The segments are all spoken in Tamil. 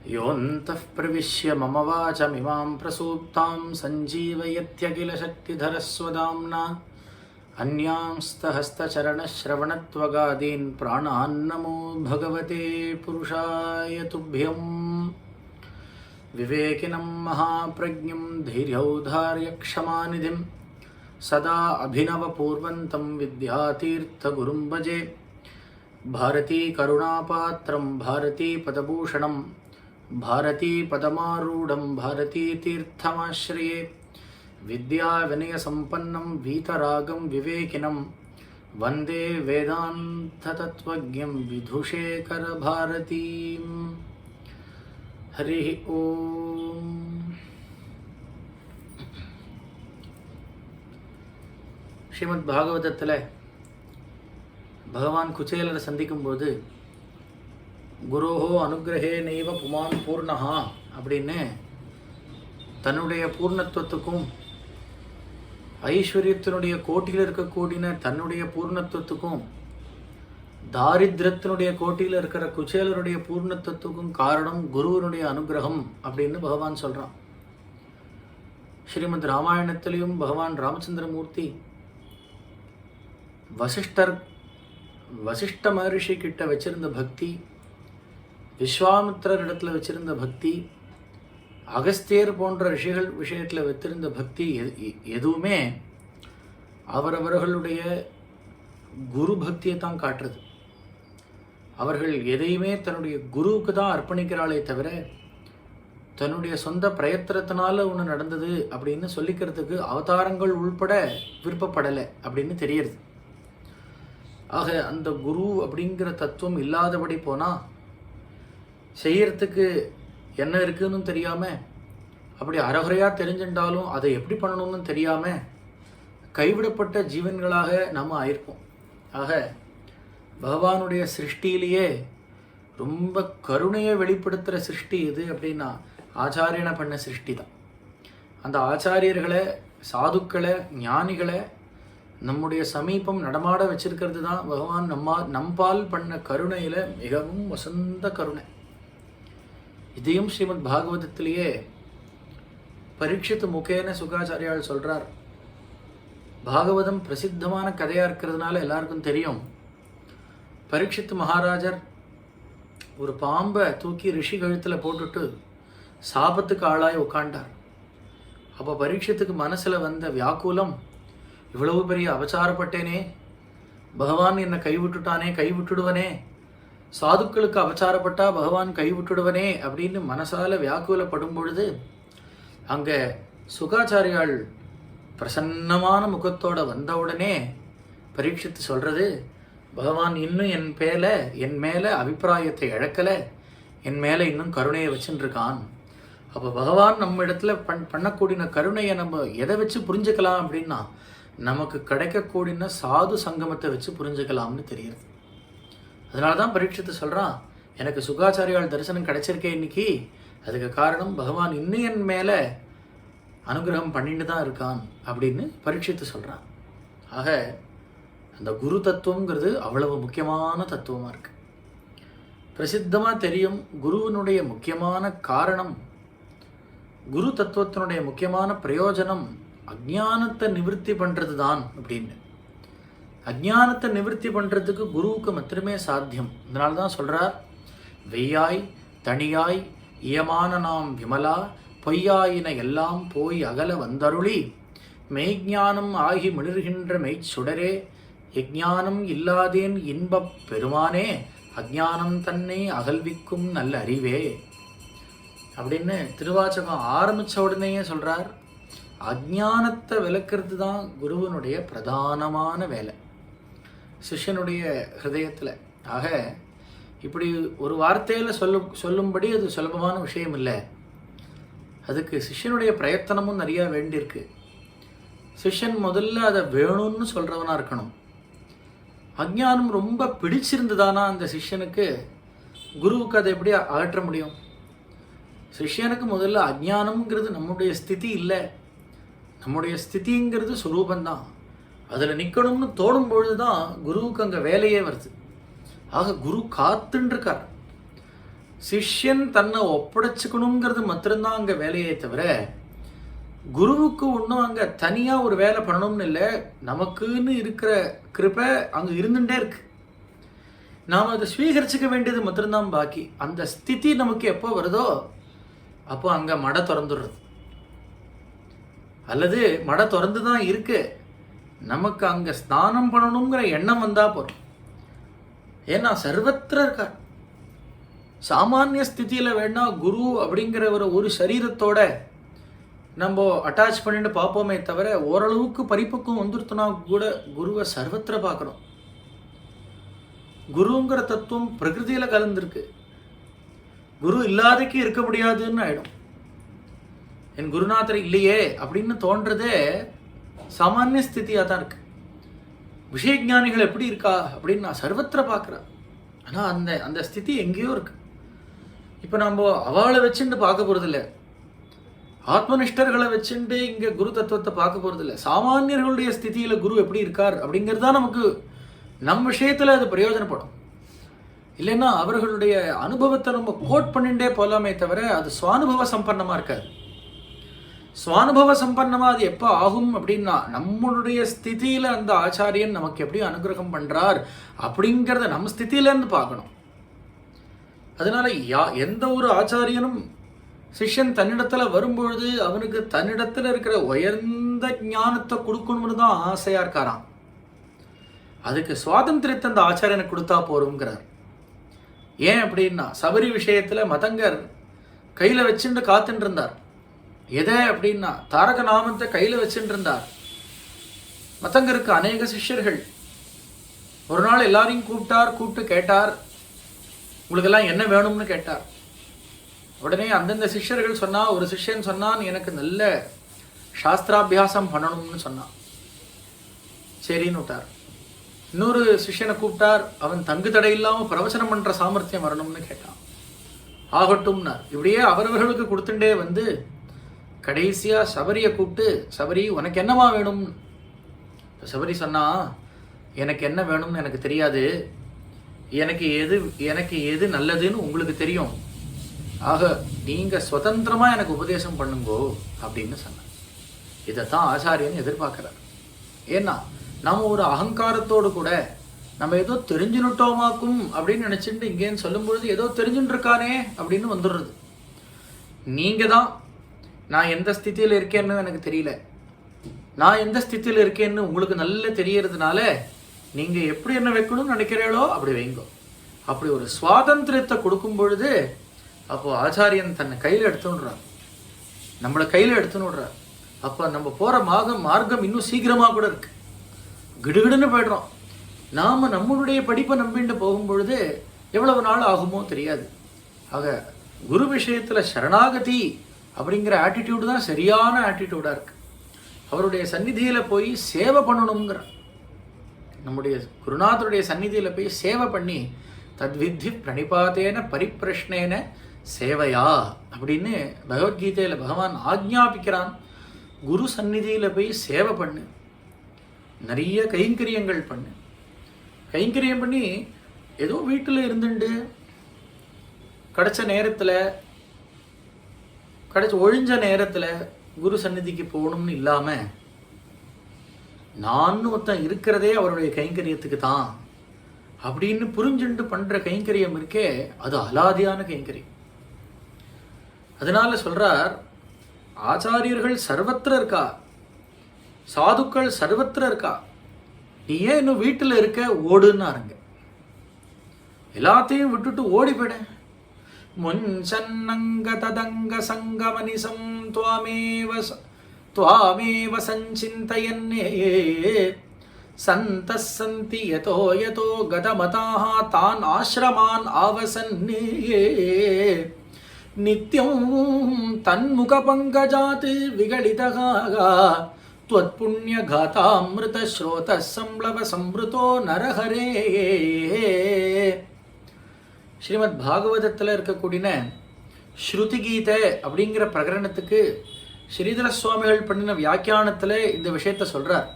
योऽन्तः प्रविश्य मम वाचमिमां प्रसूप्तां सञ्जीवयत्यखिलशक्तिधरस्वदाम्ना अन्यांस्तहस्तचरणश्रवणत्वगादीन् प्राणान्नमो भगवते पुरुषाय तुभ्यं विवेकिनं महाप्रज्ञं धैर्यौधार्यक्षमानिधिं सदा अभिनवपूर्वन्तं विद्यातीर्थगुरुं भजे भारती करुणापात्रं भारती पदभूषणं भारती पदमारूढं भारती तीर्थमाश्रये विद्याविनयसम्पन्नं वीतरागं विवेकिनं वन्दे वेदान्ततत्त्वज्ञं विधुशेखरभारतीं हरिः ओम्। श्रीमद्भागवतத்தில் பகவான் குச்சேலரை சந்திக்கும்போது குரோஹோ அனுகிரகே நெய்வ புமான் பூர்ணஹா அப்படின்னு தன்னுடைய பூர்ணத்துவத்துக்கும் ஐஸ்வர்யத்தினுடைய கோட்டியில் இருக்கக்கூடிய தன்னுடைய பூர்ணத்துவத்துக்கும் தாரித்ரத்தினுடைய கோட்டியில் இருக்கிற குச்சேலருடைய பூர்ணத்துவத்துக்கும் காரணம் குருவனுடைய அனுகிரகம் அப்படின்னு பகவான் சொல்கிறான். ஸ்ரீமத் ராமாயணத்திலையும் பகவான் ராமச்சந்திரமூர்த்தி வசிஷ்ட மகரிஷி கிட்ட வச்சிருந்த பக்தி, விஸ்வாமித்திரர் இடத்துல வச்சிருந்த பக்தி, அகஸ்தியர் போன்ற ரிஷிகள் விஷயத்தில் வைத்திருந்த பக்தி எதுவுமே அவரவர்களுடைய குரு பக்தியை தான் காட்டுறது. அவர்கள் எதையுமே தன்னுடைய குருவுக்கு தான் அர்ப்பணிக்கிறாளே தவிர தன்னுடைய சொந்த பிரயத்தனத்தினால ஒன்று நடந்தது அப்படின்னு சொல்லிக்கிறதுக்கு அவதாரங்கள் உள்பட விருப்பப்படலை அப்படின்னு தெரியுது. ஆக அந்த குரு அப்படிங்கிற தத்துவம் இல்லாதபடி போனால் செய்யறதுக்கு என்ன இருக்குன்னு தெரியாமல், அப்படி அறகுறையாக தெரிஞ்சுட்டாலும் அதை எப்படி பண்ணணும்னு தெரியாமல் கைவிடப்பட்ட ஜீவன்களாக நம்ம ஆயிருப்போம். ஆக பகவானுடைய சிருஷ்டியிலேயே ரொம்ப கருணையை வெளிப்படுத்துகிற சிருஷ்டி எது அப்படின்னா ஆச்சாரியனை பண்ண சிருஷ்டி தான். அந்த ஆச்சாரியர்களை, சாதுக்களை, ஞானிகளை நம்முடைய சமீபம் நடமாட வச்சிருக்கிறது தான் பகவான் நம்பால் பண்ண கருணையில் மிகவும் வசந்த கருணை. இதையும் ஸ்ரீமத் பாகவதத்திலேயே பரீட்சித் முகேன சுகாச்சாரியால் சொல்கிறார். பாகவதம் பிரசித்தமான கதையாக இருக்கிறதுனால எல்லாருக்கும் தெரியும். பரீட்சித் மகாராஜர் ஒரு பாம்பை தூக்கி ரிஷி கழுத்தில் போட்டுட்டு சாபத்துக்கு ஆளாய் உட்காண்டார். அப்போ பரீட்சித்துக்கு மனசில் வந்த வியாக்குலம், இவ்வளவு பெரிய அபச்சாரப்பட்டேனே, பகவான் என்னை கைவிட்டுட்டானே, கைவிட்டுடுவனே, சாதுக்களுக்கு அபச்சாரப்பட்டா பகவான் கைவிட்டுடுவனே அப்படின்னு மனசால வியாக்குலப்படும் பொழுது அங்கே சுகாச்சாரியால் பிரசன்னமான முகத்தோட வந்தவுடனே பரீட்சித்து சொல்கிறது, பகவான் இன்னும் என் மேலே அபிப்பிராயத்தை இழக்கலை, என் மேலே இன்னும் கருணையை வச்சுருக்கான். அப்போ பகவான் நம்ம இடத்துல பண்ணக்கூடிய கருணையை நம்ம எதை வச்சு புரிஞ்சுக்கலாம் அப்படின்னா நமக்கு கிடைக்கக்கூடிய சாது சங்கமத்தை வச்சு புரிஞ்சுக்கலாம்னு தெரியுது. அதனால தான் பரீட்சித்து சொல்கிறான், எனக்கு சுகாச்சாரியால் தரிசனம் கிடைச்சிருக்கேன் இன்னைக்கு, அதுக்கு காரணம் பகவான் இன்னும் என் மேலே அனுகிரகம் பண்ணிட்டு தான் இருக்கான் அப்படின்னு பரீட்சித்து சொல்கிறான். ஆக அந்த குரு தத்துவங்கிறது அவ்வளவு முக்கியமான தத்துவமாக இருக்குது. பிரசித்தமாக தெரியும் குருவினுடைய முக்கியமான காரணம், குரு தத்துவத்தினுடைய முக்கியமான பிரயோஜனம் அஜ்ஞானத்தை நிவர்த்தி பண்ணுறது தான் அப்படின்னு. அஜ்ஞானத்தை நிவர்த்தி பண்ணுறதுக்கு குருவுக்கு மட்டுமே சாத்தியம். இதனால தான் சொல்கிறார், வெய்யாய் தனியாய் இயமான நாம் விமலா பொய்யாயின எல்லாம் போய் அகல வந்தருளி மெய்ஞானம் ஆகி மிளிர்கின்ற மெய்ச்சுடரே எஜ்ஞானம் இல்லாதேன் இன்பப் பெருமானே அஜ்ஞானம் தன்னை அகல்விக்கும் நல்ல அறிவே அப்படின்னு திருவாச்சகம் ஆரம்பித்த உடனேயே சொல்கிறார். அஜ்ஞானத்தை விளக்கிறது தான் குருவனுடைய பிரதானமான வேலை சிஷ்யனுடைய ஹிருதயத்தில். ஆக இப்படி ஒரு வார்த்தையில் சொல்லும்படி அது சுலபமான விஷயம் இல்லை. அதுக்கு சிஷ்யனுடைய பிரயத்தனமும் நிறையா வேண்டியிருக்கு. சிஷ்யன் முதல்ல அதை வேணும்னு சொல்கிறவனாக இருக்கணும். அஜ்ஞானம் ரொம்ப பிடிச்சிருந்ததானா அந்த சிஷ்யனுக்கு குருவுக்கு அதை எப்படி அகற்ற முடியும்? சிஷ்யனுக்கு முதல்ல அஜ்ஞானம்ங்கிறது நம்முடைய ஸ்திதி இல்லை, நம்முடைய ஸ்திதிங்கிறது சுரூபந்தான். அதில் நிற்கணும்னு தோடும் பொழுது தான் குருவுக்கு அங்கே வேலையே வருது. ஆக குரு காத்துருக்கார். சிஷ்யன் தன்னை ஒப்படைச்சுக்கணுங்கிறது மாத்திரம்தான் அங்கே வேலையே தவிர குருவுக்கு ஒன்றும் அங்கே தனியாக ஒரு வேலை பண்ணணும்னு இல்லை. நமக்குன்னு இருக்கிற கிருபை அங்கே இருந்துகிட்டே இருக்கு. நாம் அதை ஸ்வீகரிச்சுக்க வேண்டியது மாத்திரம்தான் பாக்கி. அந்த ஸ்திதி நமக்கு எப்போ வருதோ அப்போ அங்கே மடை திறந்துடுறது, அல்லது மடை திறந்து தான் இருக்கு, நமக்கு அங்கே ஸ்நானம் பண்ணணுங்கிற எண்ணம் வந்தால் போகிறோம். ஏன்னா சர்வத்திர இருக்கார். சாமானிய ஸ்திதியில் வேணா குரு அப்படிங்கிற ஒரு சரீரத்தோட நம்ம அட்டாச் பண்ணிட்டு பார்ப்போமே தவிர ஓரளவுக்கு பரிப்பக்கம் வந்துருத்தனா கூட குருவை சர்வத்திர பார்க்கணும். குருங்கிற தத்துவம் பிரகிருதியில் கலந்துருக்கு. குரு இல்லாதக்கு இருக்க முடியாதுன்னு ஆயிடும். என் குருநாதர் இல்லையே அப்படின்னு தோன்றதே சாமானிய ஸ்திதியாக தான் இருக்கு. விஷயஞானிகள் எப்படி இருக்கா அப்படின்னு நான் சர்வத்திர பார்க்குறேன். ஆனால் அந்த அந்த ஸ்திதி எங்கேயோ இருக்கு. இப்போ நம்ம அவளை வச்சுட்டு பார்க்க போகிறதில்ல, ஆத்மனிஷ்டர்களை வச்சுட்டு இங்கே குரு தத்துவத்தை பார்க்க போகிறதில்ல. சாமானியர்களுடைய ஸ்திதியில் குரு எப்படி இருக்கார் அப்படிங்கிறது தான் நமக்கு நம் விஷயத்தில் அது பிரயோஜனப்படும். இல்லைன்னா அவர்களுடைய அனுபவத்தை நம்ம கோட் பண்ணிட்டே போகலாமே தவிர அது சுவானுபவ சம்பன்னமாக இருக்காது. சுவானுபவ சம்பன்னமாக அது எப்போ ஆகும் அப்படின்னா நம்மளுடைய ஸ்திதியில் அந்த ஆச்சாரியன் நமக்கு எப்படி அனுகிரகம் பண்ணுறார் அப்படிங்கிறத நம்ம ஸ்திதியிலேருந்து பார்க்கணும். அதனால எந்த ஒரு ஆச்சாரியனும் சிஷ்யன் தன்னிடத்தில் வரும்பொழுது அவனுக்கு தன்னிடத்தில் இருக்கிற உயர்ந்த ஞானத்தை கொடுக்கணும்னு தான் ஆசையாக இருக்காராம். அதுக்கு சுவாதந்திரத்தை அந்த ஆச்சாரியனுக்கு கொடுத்தா போறோங்கிறார். ஏன் அப்படின்னா சபரி விஷயத்தில் மதங்கர் கையில் வச்சுட்டு காத்துட்டு இருந்தார். எதை அப்படின்னா தாரக நாமத்தை கையில் வச்சுட்டு இருந்தார். மதங்கருக்கு அநேக சிஷ்யர்கள். ஒரு நாள் எல்லாரையும் கூப்பிட்டு கேட்டார், உங்களுக்கெல்லாம் என்ன வேணும்னு கேட்டார். உடனே அந்தந்த சிஷ்யர்கள் சொன்னா, ஒரு சிஷ்யன் சொன்னான், எனக்கு நல்ல சாஸ்திராபியாசம் பண்ணணும்னு சொன்னான். சரின்னு விட்டார். இன்னொரு சிஷ்யனை கூப்பிட்டார், அவன் தங்கு தடை இல்லாமல் பிரவச்சனம் பண்ணுற சாமர்த்தியம் வரணும்னு கேட்டான். ஆகட்டும்னார். இப்படியே அவரவர்களுக்கு கொடுத்துட்டே வந்து கடைசியாக சபரியை கூப்பிட்டு, சபரி உனக்கு என்னவா வேணும்? சபரி சொன்னா, எனக்கு என்ன வேணும்னு எனக்கு தெரியாது, எனக்கு எது நல்லதுன்னு உங்களுக்கு தெரியும், ஆக நீங்கள் சுதந்திரமாக எனக்கு உபதேசம் பண்ணுங்கோ அப்படின்னு சொன்னார். இதைத்தான் ஆச்சாரியன் எதிர்பார்க்குறார். ஏன்னா நம்ம ஒரு அகங்காரத்தோடு கூட நம்ம ஏதோ தெரிஞ்சுனுட்டோமாக்கும் அப்படின்னு நினச்சிட்டு இங்கேன்னு சொல்லும்பொழுது ஏதோ தெரிஞ்சுட்டு இருக்கானே அப்படின்னு வந்துடுறது. நீங்கள் தான் நான் எந்த ஸ்திதியில் இருக்கேன்னு எனக்கு தெரியல, நான் எந்த ஸ்திதியில் இருக்கேன்னு உங்களுக்கு நல்ல தெரியறதுனால நீங்கள் எப்படி என்ன வைக்கணும்னு நினைக்கிறீங்களோ அப்படி வைங்கோ. அப்படி ஒரு சுவாதந்திரத்தை கொடுக்கும் பொழுது அப்போ ஆச்சாரியன் தன்னை கையில் எடுத்துன்றார், நம்மளை கையில் எடுத்துன்னுடுறார். அப்போ நம்ம போகிற மார்க்கம் இன்னும் சீக்கிரமாக கூட இருக்கு. கிடுகிடுன்னு போய்டுறோம். நாம் நம்மளுடைய படிப்பை நம்பிட்டு போகும்பொழுது எவ்வளவு நாள் ஆகுமோ தெரியாது. ஆக குரு விஷயத்தில் சரணாகதி அப்படிங்கிற ஆட்டிடியூடு தான் சரியான ஆட்டிடியூடாக இருக்குது. அவருடைய சந்நிதியில் போய் சேவை பண்ணணுங்கிற, நம்முடைய குருநாதருடைய சந்நிதியில் போய் சேவை பண்ணி தத்வித்தி பிரணிபாத்தேன பரிப்பிரஷ்னேன சேவையா அப்படின்னு பகவத்கீதையில் பகவான் ஆக்ஞாபிக்கிறான். குரு சந்நிதியில் போய் சேவை பண்ணு, நிறைய கைங்கரியங்கள் பண்ணு. கைங்கரியம் பண்ணி ஏதோ வீட்டில் இருந்துட்டு ஒழிஞ்ச நேரத்தில் குரு சந்நிதிக்கு போகணும்னு இல்லாமல் நான் ஒருத்தன் இருக்கிறதே அவருடைய கைங்கரியத்துக்கு தான் அப்படின்னு புரிஞ்சுண்டு பண்ணுற கைங்கரியம் இருக்கே, அது அலாதியான கைங்கரியம். அதனால சொல்றார், ஆச்சாரியர்கள் சர்வத்திர இருக்கா, சாதுக்கள் சர்வத்திர இருக்கா, நீ ஏன் இன்னும் வீட்டில் இருக்க, ஓடுன்னாருங்க. எல்லாத்தையும் விட்டுட்டு ஓடி போயிட. முன்சன்னங்க ததங்க சங்கமனிசம் துவாமேவ சஞ்சிந்தயன்னே சந்தः சந்தி யதோ யதோ கதமதாः தான் ஆஸ்ரமான் ஆவசன்னே நித்யம் தன்முக பங்கஜாத் விகலிதः त्वत्पुण्यघातामृत श्रोत संप्लव संवृतो नरहरे. ஸ்ரீமத் பாகவதத்தில் இருக்கக்கூடிய ஸ்ருதி கீதை அப்படிங்கிற பிரகரணத்துக்கு ஸ்ரீதர சுவாமிகள் பண்ணின வியாக்கியானத்தில் இந்த விஷயத்தை சொல்றார்.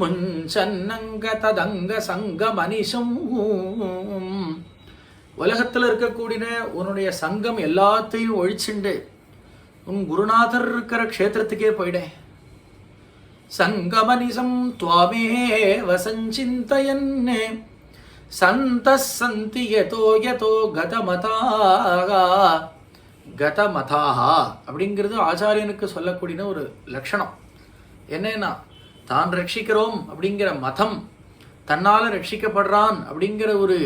முன்சன்னங்க ததங்க சங்க மனிஷம், உலகத்தில் இருக்கக்கூடிய உன்னுடைய சங்கம் எல்லாத்தையும் ஒழிச்சுண்டு உன் குருநாதர் இருக்கிற க்ஷேத்திரத்துக்கே போயிடேன். சங்கமனிசம் துவாமே வசஞ்சிந்தயன்னே சந்தஸ் சந்தி யதோ யதோ கதமதாஹா அப்படிங்கிறது ஆச்சாரியனுக்கு சொல்லக்கூடிய ஒரு லட்சணம். என்னன்னா தான் ரட்சிக்கிறோம் அப்படிங்கிற மதம், தன்னால் ரட்சிக்கப்படுறான் அப்படிங்கிற ஒரு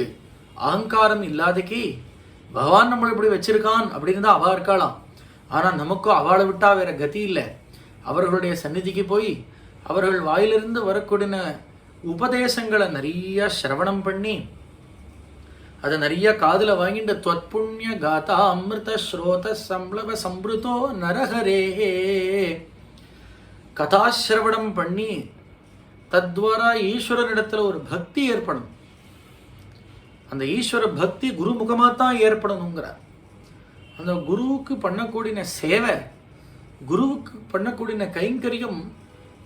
அகங்காரம் இல்லாதக்கி பகவான் நம்மளை இப்படி வச்சிருக்கான் அப்படின்னு தான் அவள் இருக்கலாம். ஆனால் நமக்கும் அவளை விட்டா வேற கதி இல்லை. அவர்களுடைய சந்நிதிக்கு போய் அவர்கள் வாயிலிருந்து வரக்கூடிய உபதேசங்களை நிறைய சிரவணம் பண்ணி அதை நிறைய காதில் வாங்கிட்டு துவத்புண்ணிய காதா அமிர்த ஸ்ரோத சம்ளவ சம்பிருதோ நரஹரே கதாசிரவணம் பண்ணி தத்வாரா ஈஸ்வரனிடத்தில் ஒரு பக்தி ஏற்படும். அந்த ஈஸ்வர பக்தி குருமுகமாக தான் ஏற்படணுங்கிறார். அந்த குருவுக்கு பண்ணக்கூடிய சேவை, குருவுக்கு பண்ணக்கூடிய கைங்கரியம்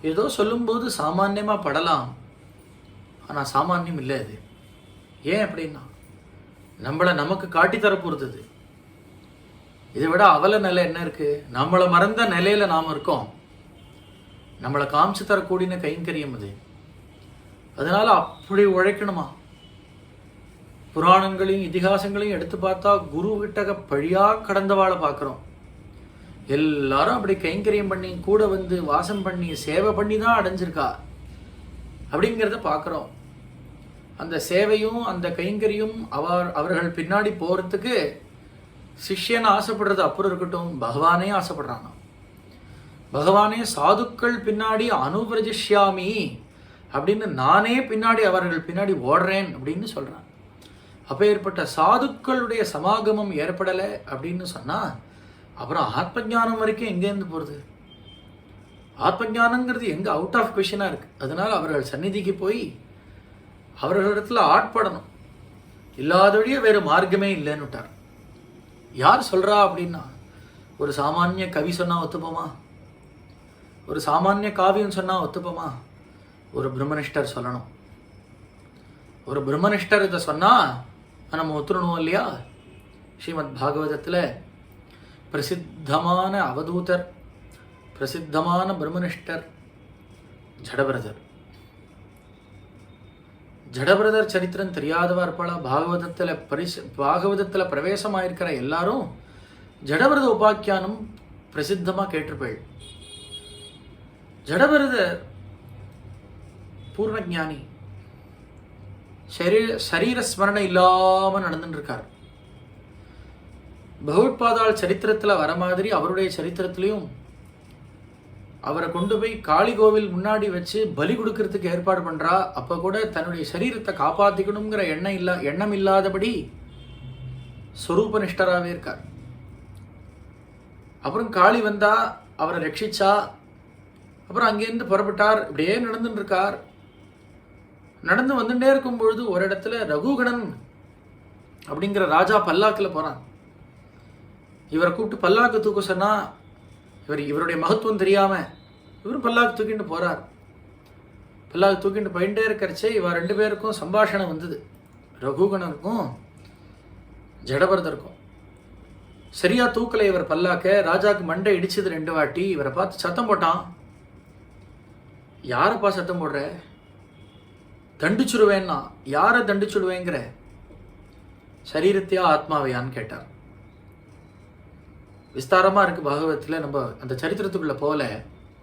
ஏதோ சொல்லும்போது சாமான்யமாக படலாம், ஆனால் சாமானியம் இல்லை அது. ஏன் அப்படின்னா நம்மளை நமக்கு காட்டித்தர பொறுத்தது. இதை விட அவல நிலை என்ன இருக்குது? நம்மளை மறந்த நிலையில் நாம் இருக்கோம். நம்மளை காமிச்சு தரக்கூடிய கைங்கரியம் அது. அதனால் அப்படி உழைக்கணுமா? புராணங்களையும் இதிகாசங்களையும் எடுத்து பார்த்தா குரு கிட்ட பழியாக கடந்தவாளை பார்க்குறோம். எல்லாரும் அப்படி கைங்கரியம் பண்ணி கூட வந்து வாசம் பண்ணி சேவை பண்ணி தான் அடைஞ்சிருக்கா அப்படிங்கிறத பார்க்குறோம். அந்த சேவையும் அந்த கைங்கரியும் அவர்கள் பின்னாடி போகிறதுக்கு சிஷ்யனை ஆசைப்படுறது அப்புறம் இருக்கட்டும், பகவானே ஆசைப்படுறாங்க. பகவானே சாதுக்கள் பின்னாடி அனுபிரஜிஷ்யாமி அப்படின்னு நானே பின்னாடி அவர்கள் பின்னாடி ஓடுறேன் அப்படின்னு சொல்கிறான். அப்போ ஏற்பட்ட சாதுக்களுடைய சமாகமம் ஏற்படலை அப்படின்னு சொன்னால் அப்புறம் ஆத்மஜானம் வரைக்கும் எங்கேருந்து போகிறது? ஆத்மஜானங்கிறது எங்கே அவுட் ஆஃப் கொஷனாக இருக்குது. அதனால் அவர்கள் சந்நிதிக்கு போய் அவர்களிடத்தில் ஆட்படணும். இல்லாதபடியே வேறு மார்க்கமே இல்லைன்னு விட்டார். யார் சொல்கிறா அப்படின்னா, ஒரு சாமானிய கவி சொன்னால் ஒத்துப்போமா? ஒரு சாமானிய காவியம் சொன்னால் ஒத்துப்போமா? ஒரு பிரம்மனிஷ்டர் சொல்லணும். ஒரு பிரம்மனிஷ்டர் இதை சொன்னால் நம்ம ஒத்துறணும் இல்லையா? ஸ்ரீமத் பாகவதத்தில் பிரசித்தமான அவதூதர், பிரசித்தமான பிரம்மனிஷ்டர் ஜடபரதர். ஜடபரதர் சரித்திரம் தெரியாதவா இருப்பாளா? பாகவதத்தில் பிரவேசமாயிருக்கிற எல்லாரும் ஜடபரத உபாக்கியானம் பிரசித்தமாக கேட்டிருப்பாள். ஜடபரதர் பூர்ணஜானி, சரீர ஸ்மரணை இல்லாமல் நடந்துட்டு இருக்கார். பகவத்பாதாள் சரித்திரத்தில் வர மாதிரி அவருடைய சரித்திரத்திலையும் அவரை கொண்டு போய் காளி கோவில் முன்னாடி வச்சு பலி கொடுக்கறதுக்கு ஏற்பாடு பண்ணுறா. அப்போ கூட தன்னுடைய சரீரத்தை காப்பாற்றிக்கணுங்கிற எண்ணம் இல்லாதபடி ஸ்வரூபனிஷ்டராகவே இருக்கார். அப்புறம் காளி வந்தா அவரை ரட்சிச்சா. அப்புறம் அங்கேருந்து புறப்பட்டார். இப்படியே நடந்துட்டு இருக்கார். நடந்து வந்துட்டே இருக்கும் பொழுது ஒரு இடத்துல ரகுகணன் அப்படிங்கிற ராஜா பல்லாக்கில் போகிறான். இவரை கூப்பிட்டு பல்லாக்கு தூக்க சொன்னால் இவருடைய மகத்துவம் தெரியாமல் இவர் பல்லாக்கு தூக்கிட்டு போகிறார். பல்லாக்கு தூக்கிட்டு போயிட்டே இருக்கிறச்சே இவர் ரெண்டு பேருக்கும் சம்பாஷணம் வந்தது. ரகுகணனுக்கும் ஜடபரதருக்கும். சரியா தூக்கலை இவர் பல்லாக்க. ராஜாவுக்கு மண்டை இடிச்சது 2 வாட்டி. இவரை பார்த்து சத்தம் போட்டான். யாரப்பா சத்தம் போடுற? தண்டிச்சுடுவேன்னா. யாரை தண்டிச்சுடுவேங்கிற? சரீரத்தையா ஆத்மாவையான்னு கேட்டார். விஸ்தாரமாக இருக்குது பாகவதத்தில். நம்ம அந்த சரித்திரத்துக்குள்ளே போகல.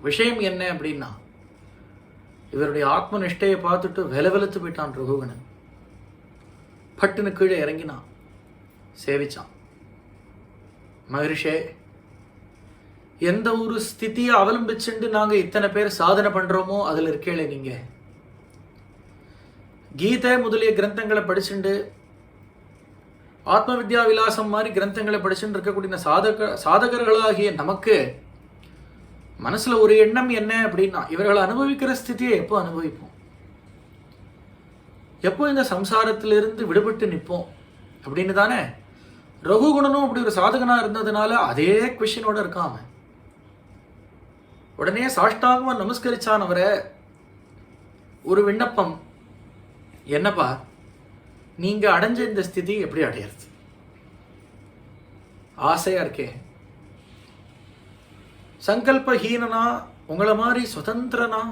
விஷயம் என்ன அப்படின்னா, இவருடைய ஆத்ம நிஷ்டையை பார்த்துட்டு வெலவெலுத்து போயிட்டான் ரகுகணன். பட்டுன்னு கீழே இறங்கினான், சேவிச்சான். மகரிஷே, எந்த ஒரு ஸ்திதியை அவலம்பிச்சுட்டு நாங்கள் இத்தனை பேர் சாதனை பண்ணுறோமோ அதில் இருக்கேளே நீங்கள். கீதை முதலிய கிரந்தங்களை படிச்சுண்டு, ஆத்ம வித்யா விலாசம் மாதிரி கிரந்தங்களை படிச்சுட்டு இருக்கக்கூடிய சாதகர்களாகிய நமக்கு மனசில் ஒரு எண்ணம் என்ன அப்படின்னா, இவர்களை அனுபவிக்கிற ஸ்திதியை எப்போ அனுபவிப்போம்? எப்போ இந்த சம்சாரத்திலிருந்து விடுபட்டு நிற்போம் அப்படின்னு தானே. ரகுகுணனும் அப்படி ஒரு சாதகனாக இருந்ததுனால அதே கொஷினோட இருக்காம உடனே சாஷ்டாங்கமாக நமஸ்கரிச்சான் அவரை. ஒரு விண்ணப்பம், என்னப்பா நீங்க அடைஞ்ச இந்த ஸ்திதி எப்படி அடையிறது? ஆசையா இருக்கே. சங்கல்பஹீனனா, உங்களை மாதிரி சுதந்திரனா,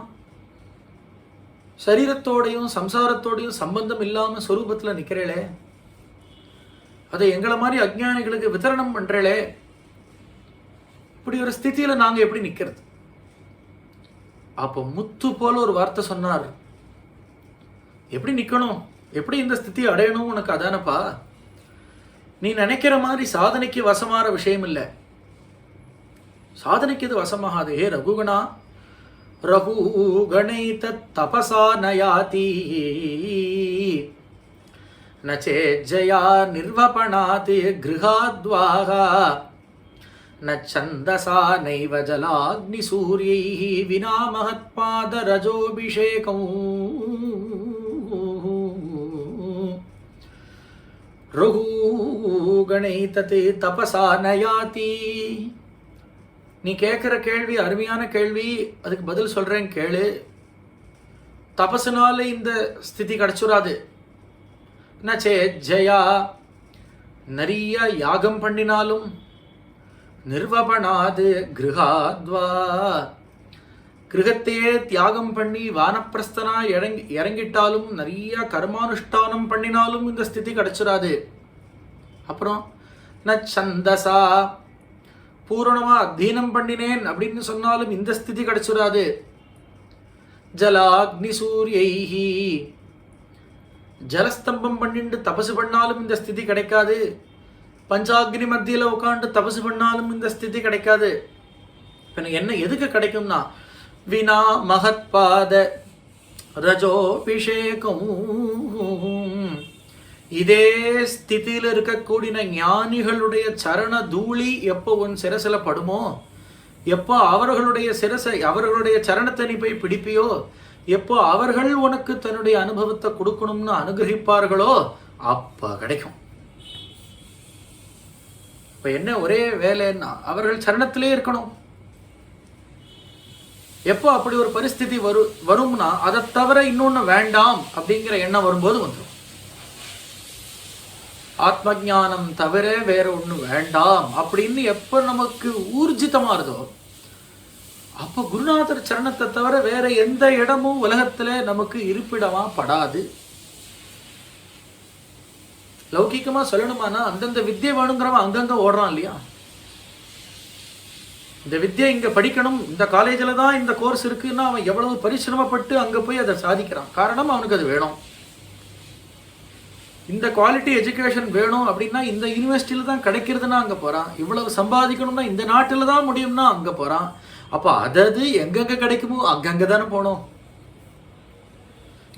சரீரத்தோடையும் சம்சாரத்தோடையும் சம்பந்தம் இல்லாம சொரூபத்துல நிக்கிறேளே, அதை எங்களை மாதிரி அஜ்ஞானிகளுக்கு விதரணம் பண்றேளே, இப்படி ஒரு ஸ்திதியில நாங்க எப்படி நிக்கிறது? அப்போ முத்து போல ஒரு வார்த்தை சொன்னார். எப்படி நிக்கணும், எப்படி இந்த ஸ்திதியை அடையணும் உனக்கு அதானப்பா. நீ நினைக்கிற மாதிரி சாதனைக்கு வசமாற விஷயம் இல்லை. சாதனைக்கு இது வசமாகாது. ஹே ரகுகணா, ரகுகணை தபசா நயாதி நச்சேஜயா நிர்வபணாதி கிருஹாத்வாஹா நச்சந்தசா நைவ ஜலாக்னி சூரியைஹ வினா மஹத்பாத ரஜோபிஷேகம் ரகுகணை தத் தபசா நயாதி. நீ கேட்குற கேள்வி அருமையான கேள்வி, அதுக்கு பதில் சொல்கிறேன் கேளு. தபசுனால இந்த ஸ்திதி கிடச்சுராது. நச்சே ஜயா, நிறைய யாகம் பண்ணினாலும், நிர்வபணாது கிருஹாத்வா, கிரகத்தையே தியாகம் பண்ணி வானப்பிரஸ்தனா இறங்கிட்டாலும், நிறைய கர்மானுஷ்டானம் பண்ணினாலும் இந்த ஸ்திதி கிடச்சுராது. அப்புறம் நச்சந்தசா, பூரணமா அத்தீனம் பண்ணினேன் அப்படின்னு சொன்னாலும் இந்த ஸ்திதி கிடைச்சுடாது. ஜலாக்னி சூரியைஹி, ஜலஸ்தம்பம் பண்ணிட்டு தபசு பண்ணாலும் இந்த ஸ்திதி கிடைக்காது. பஞ்சாக்னி மத்தியில் உட்காந்து தபசு பண்ணாலும் இந்த ஸ்திதி கிடைக்காது. என்ன எதுக்கு கிடைக்கும்னா, வினா மகத்பாத ரஜோபிஷேகம். இதே ஸ்திதியில் இருக்கக்கூடிய ஞானிகளுடைய சரண தூளி எப்போ உன் சிரசில் படுமோ, எப்போ அவர்களுடைய அவர்களுடைய சரணத்தை நீ போய் பிடிப்பியோ, எப்போ அவர்கள் உனக்கு தன்னுடைய அனுபவத்தை கொடுக்கணும்னு அனுகிரகிப்பார்களோ அப்ப கிடைக்கும். இப்ப என்ன ஒரே வேலைன்னா, அவர்கள் சரணத்திலே இருக்கணும். எப்போ அப்படி ஒரு பரிஸ்திதி வரும்னா, அதை தவிர இன்னொன்னு வேண்டாம் அப்படிங்கிற எண்ணம் வரும்போது வந்துடும். ஆத்ம ஞானம் தவிர வேற ஒண்ணு வேண்டாம் அப்படின்னு எப்ப நமக்கு ஊர்ஜிதமா இருதோ, அப்ப குருநாதர் சரணத்தை தவிர வேற எந்த இடமும் உலகத்துல நமக்கு இருப்பிடமா படாது. லௌகிக்கமா சொல்லணுமானா, அந்தந்த வித்தியை வேணுங்கிறவன் அங்கங்க ஓடுறான் இல்லையா. இந்த வித்தியை இங்க படிக்கணும், இந்த காலேஜில் தான் இந்த கோர்ஸ் இருக்குன்னா அவன் எவ்வளவு பரிசிரமப்பட்டு அங்க போய் அதை சாதிக்கிறான். காரணம் அவனுக்கு அது வேணும். இந்த குவாலிட்டி எஜுகேஷன் வேணும் அப்படின்னா இந்த யூனிவர்சிட்டியில் தான் கிடைக்கிறதுனா அங்கே போகிறான். இவ்வளவு சம்பாதிக்கணும்னா இந்த நாட்டில் தான் முடியும்னா அங்கே போகிறான். அப்போ அதது எங்கெங்கே கிடைக்குமோ அங்கங்கே தானே போகணும்.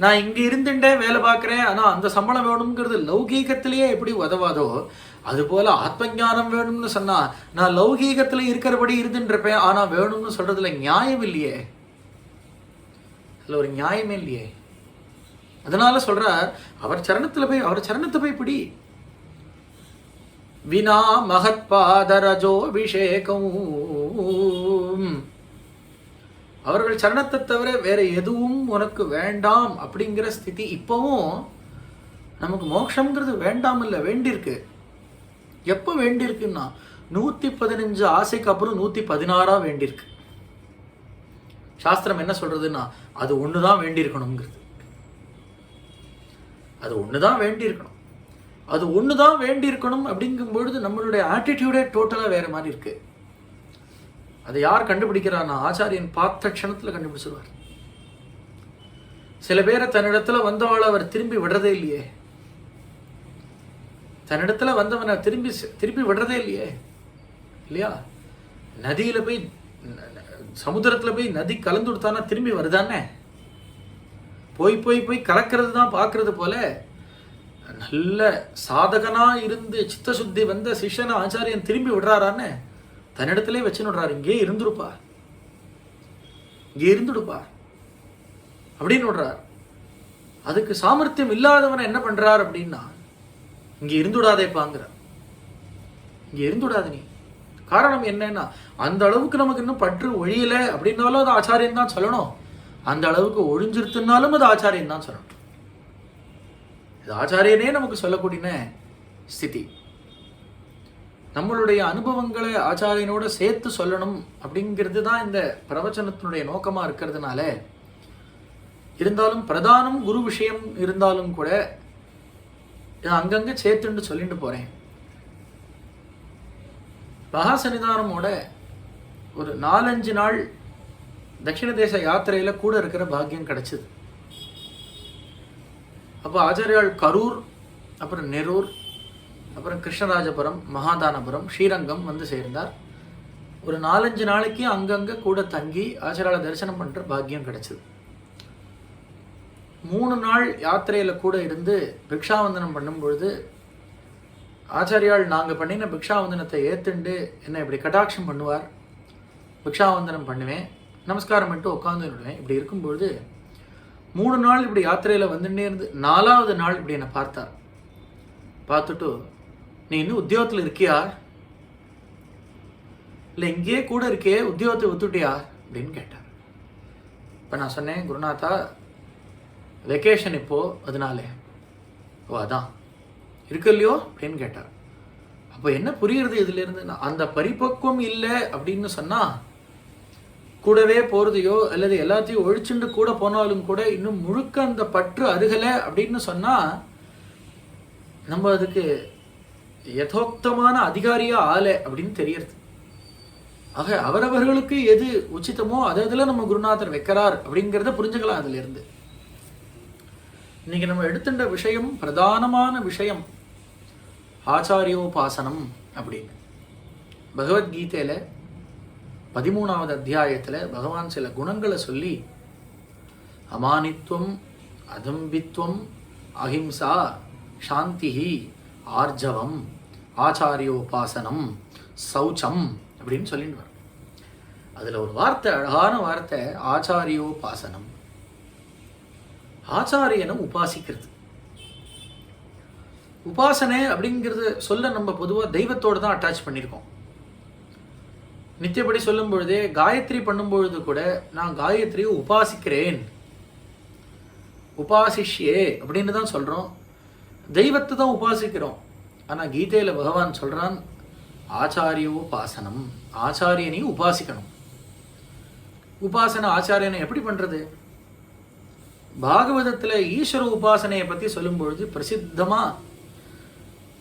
நான் இங்கே இருந்துட்டே வேலை பார்க்குறேன், ஆனால் அந்த சம்பளம் வேணுங்கிறது லௌகீகத்திலேயே எப்படி உதவாதோ, அதுபோல் ஆத்ம ஞானம் வேணும்னு சொன்னால் நான் லௌகீகத்தில் இருக்கிறபடி இருந்துட்டுருப்பேன், ஆனால் வேணும்னு சொல்கிறதுல நியாயம் இல்லையே. அதில் ஒரு நியாயமே இல்லையே. அதனால சொல்றார், அவர் சரணத்தை போய் பிடி. வினா மகத்பாதரஜோபிஷேகம். அவர்கள் சரணத்தை தவிர வேற எதுவும் உனக்கு வேண்டாம் அப்படிங்கிற ஸ்திதி. இப்பவும் நமக்கு மோட்சம்ங்கிறது வேண்டாம் இல்லை, வேண்டியிருக்கு. எப்போ வேண்டியிருக்குன்னா, 115 ஆசைக்கு அப்புறம் 116 வேண்டியிருக்கு. சாஸ்திரம் என்ன சொல்றதுன்னா, அது ஒண்ணுதான் வேண்டியிருக்கணுங்கிறது. அது ஒண்ணுதான் வேண்டியிருக்கணும். அது ஒண்ணுதான் வேண்டியிருக்கணும் அப்படிங்கும் பொழுது நம்மளுடைய ஆட்டிடியூடே டோட்டலாக வேற மாதிரி இருக்கு. அதை யார் கண்டுபிடிக்கிறான்னா, ஆச்சாரியன் பார்த்த க்ஷணத்தில் கண்டுபிடிச்சிருவார். சில பேரை தன்னிடத்துல வந்தவாளை அவர் திரும்பி விடுறதே இல்லையே. தன்னிடத்துல வந்தவனை திருப்பி விடுறதே இல்லையே இல்லையா. நதியில போய் சமுத்திரத்துல போய் நதி கலந்து கொடுத்தானா திரும்பி வருதானே. போய் போய் போய் கலக்கிறது தான் பார்க்கறது போல, நல்ல சாதகனா இருந்து சித்தசுத்தி வந்த சிஷ்யனை ஆச்சாரியன் திரும்பி விடுறாரான்னு தன்னிடத்திலே வச்சுன்னு விடுறாரு. இங்கே இருந்துடுப்பா, இங்கே இருந்துடுப்பா அப்படின்னு விடுறார். அதுக்கு சாமர்த்தியம் இல்லாதவனை என்ன பண்றார் அப்படின்னா, இங்கே இருந்துடாதேப்பாங்கிறார். இங்கே இருந்துடாது நீ. காரணம் என்னன்னா, அந்த அளவுக்கு நமக்கு இன்னும் பற்று ஒழியல அப்படின்னாலும் அது ஆச்சாரியன் தான் சொல்லணும். அந்த அளவுக்கு ஒழிஞ்சிருத்துனாலும் அது ஆச்சாரியன் தான் சொல்லணும். இது ஆச்சாரியனே நமக்கு சொல்லக்கூடிய ஸ்திதி. நம்மளுடைய அனுபவங்களை ஆச்சாரியனோட சேர்த்து சொல்லணும் அப்படிங்கிறது தான் இந்த பிரவச்சனத்தினுடைய நோக்கமாக இருக்கிறதுனால, இருந்தாலும் பிரதானம் குரு விஷயம் இருந்தாலும் கூட அங்கங்கே சேர்த்துன்னு சொல்லிட்டு போகிறேன். மகா சன்னிதானமோட ஒரு 4-5 நாள் தட்சிண தேச யாத்திரையில் கூட இருக்கிற பாக்கியம் கிடைச்சிது. அப்போ ஆச்சாரியால் கரூர், அப்புறம் நெரூர், அப்புறம் கிருஷ்ணராஜபுரம், மகாதானபுரம், ஸ்ரீரங்கம் வந்து சேர்ந்தார். ஒரு 4-5 நாளைக்கு அங்கங்கே கூட தங்கி ஆச்சாரியால தரிசனம் பண்ணுற பாக்கியம் கிடைச்சிது. 3 நாள் யாத்திரையில் கூட இருந்து பிக்ஷாவந்தனம் பண்ணும் பொழுது ஆச்சாரியால் நாங்கள் பண்ணின பிக்ஷாவந்தனத்தை ஏற்றுண்டு என்னை இப்படி கட்டாட்சம் பண்ணுவார். பிக்ஷாவந்தனம் பண்ணுவேன், நமஸ்காரம் பண்ணிட்டு உட்காந்துடுவேன். இப்படி இருக்கும்பொழுது 3 நாள் இப்படி யாத்திரையில் வந்துட்டே இருந்து 4வது நாள் இப்படி என்னை பார்த்தார். பார்த்துட்டு, நீ இன்னும் உத்தியோகத்தில் இருக்கியா, இல்லை இங்கேயே கூட இருக்கே, உத்தியோகத்தை ஒத்துட்டியா அப்படின்னு கேட்டார். இப்போ நான் சொன்னேன், குருநாதா வெக்கேஷன் இப்போது, அதனால. ஓ அதான் இருக்கு இல்லையோ அப்படின்னு கேட்டார். அப்போ என்ன புரியுறது இதுலேருந்து, அந்த பரிபக்குவம் இல்லை அப்படின்னு சொன்னால் கூடவே போகிறதையோ அல்லது எல்லாத்தையும் ஒழிச்சுண்டு கூட போனாலும் கூட இன்னும் முழுக்க அந்த பற்று அருகலை அப்படின்னு சொன்னால் நம்ம அதுக்கு யதோக்தமான அதிகாரியாக ஆலை அப்படின்னு தெரியறது. ஆக அவரவர்களுக்கு எது உச்சிதமோ அதில் நம்ம குருநாதர் வைக்கிறார் அப்படிங்கிறத புரிஞ்சுக்கலாம். அதிலிருந்து இன்னைக்கு நம்ம எடுத்துட்ட விஷயம், பிரதானமான விஷயம் ஆச்சாரியோபாசனம் அப்படின்னு. பகவத்கீதையில் 13வது அத்தியாயத்தில் பகவான் சில குணங்களை சொல்லி, அமானித்வம், அதம்பித்வம், அஹிம்சா, சாந்திஹி, ஆர்ஜவம், ஆச்சாரியோபாசனம், சௌச்சம் அப்படின்னு சொல்லிட்டு வர. அதில் ஒரு வார்த்தை, அழகான வார்த்தை, ஆச்சாரியோபாசனம். ஆச்சாரியனை உபாசிக்கிறது. உபாசனை அப்படிங்கிறது சொல்ல நம்ம பொதுவாக தெய்வத்தோடு தான் அட்டாச் பண்ணியிருக்கோம். நித்தியப்படி சொல்லும் பொழுதே காயத்ரி பண்ணும்பொழுது கூட நான் காயத்ரியை உபாசிக்கிறேன், உபாசிஷ்யே அப்படின்னு தான் சொல்கிறோம். தெய்வத்தை தான் உபாசிக்கிறோம். ஆனால் கீதையில் பகவான் சொல்கிறான், ஆச்சாரியோபாசனம், ஆச்சாரியனையும் உபாசிக்கணும். உபாசனை ஆச்சாரியனை எப்படி பண்ணுறது? பாகவதத்தில் ஈஸ்வர உபாசனையை பற்றி சொல்லும் பொழுது பிரசித்தமாக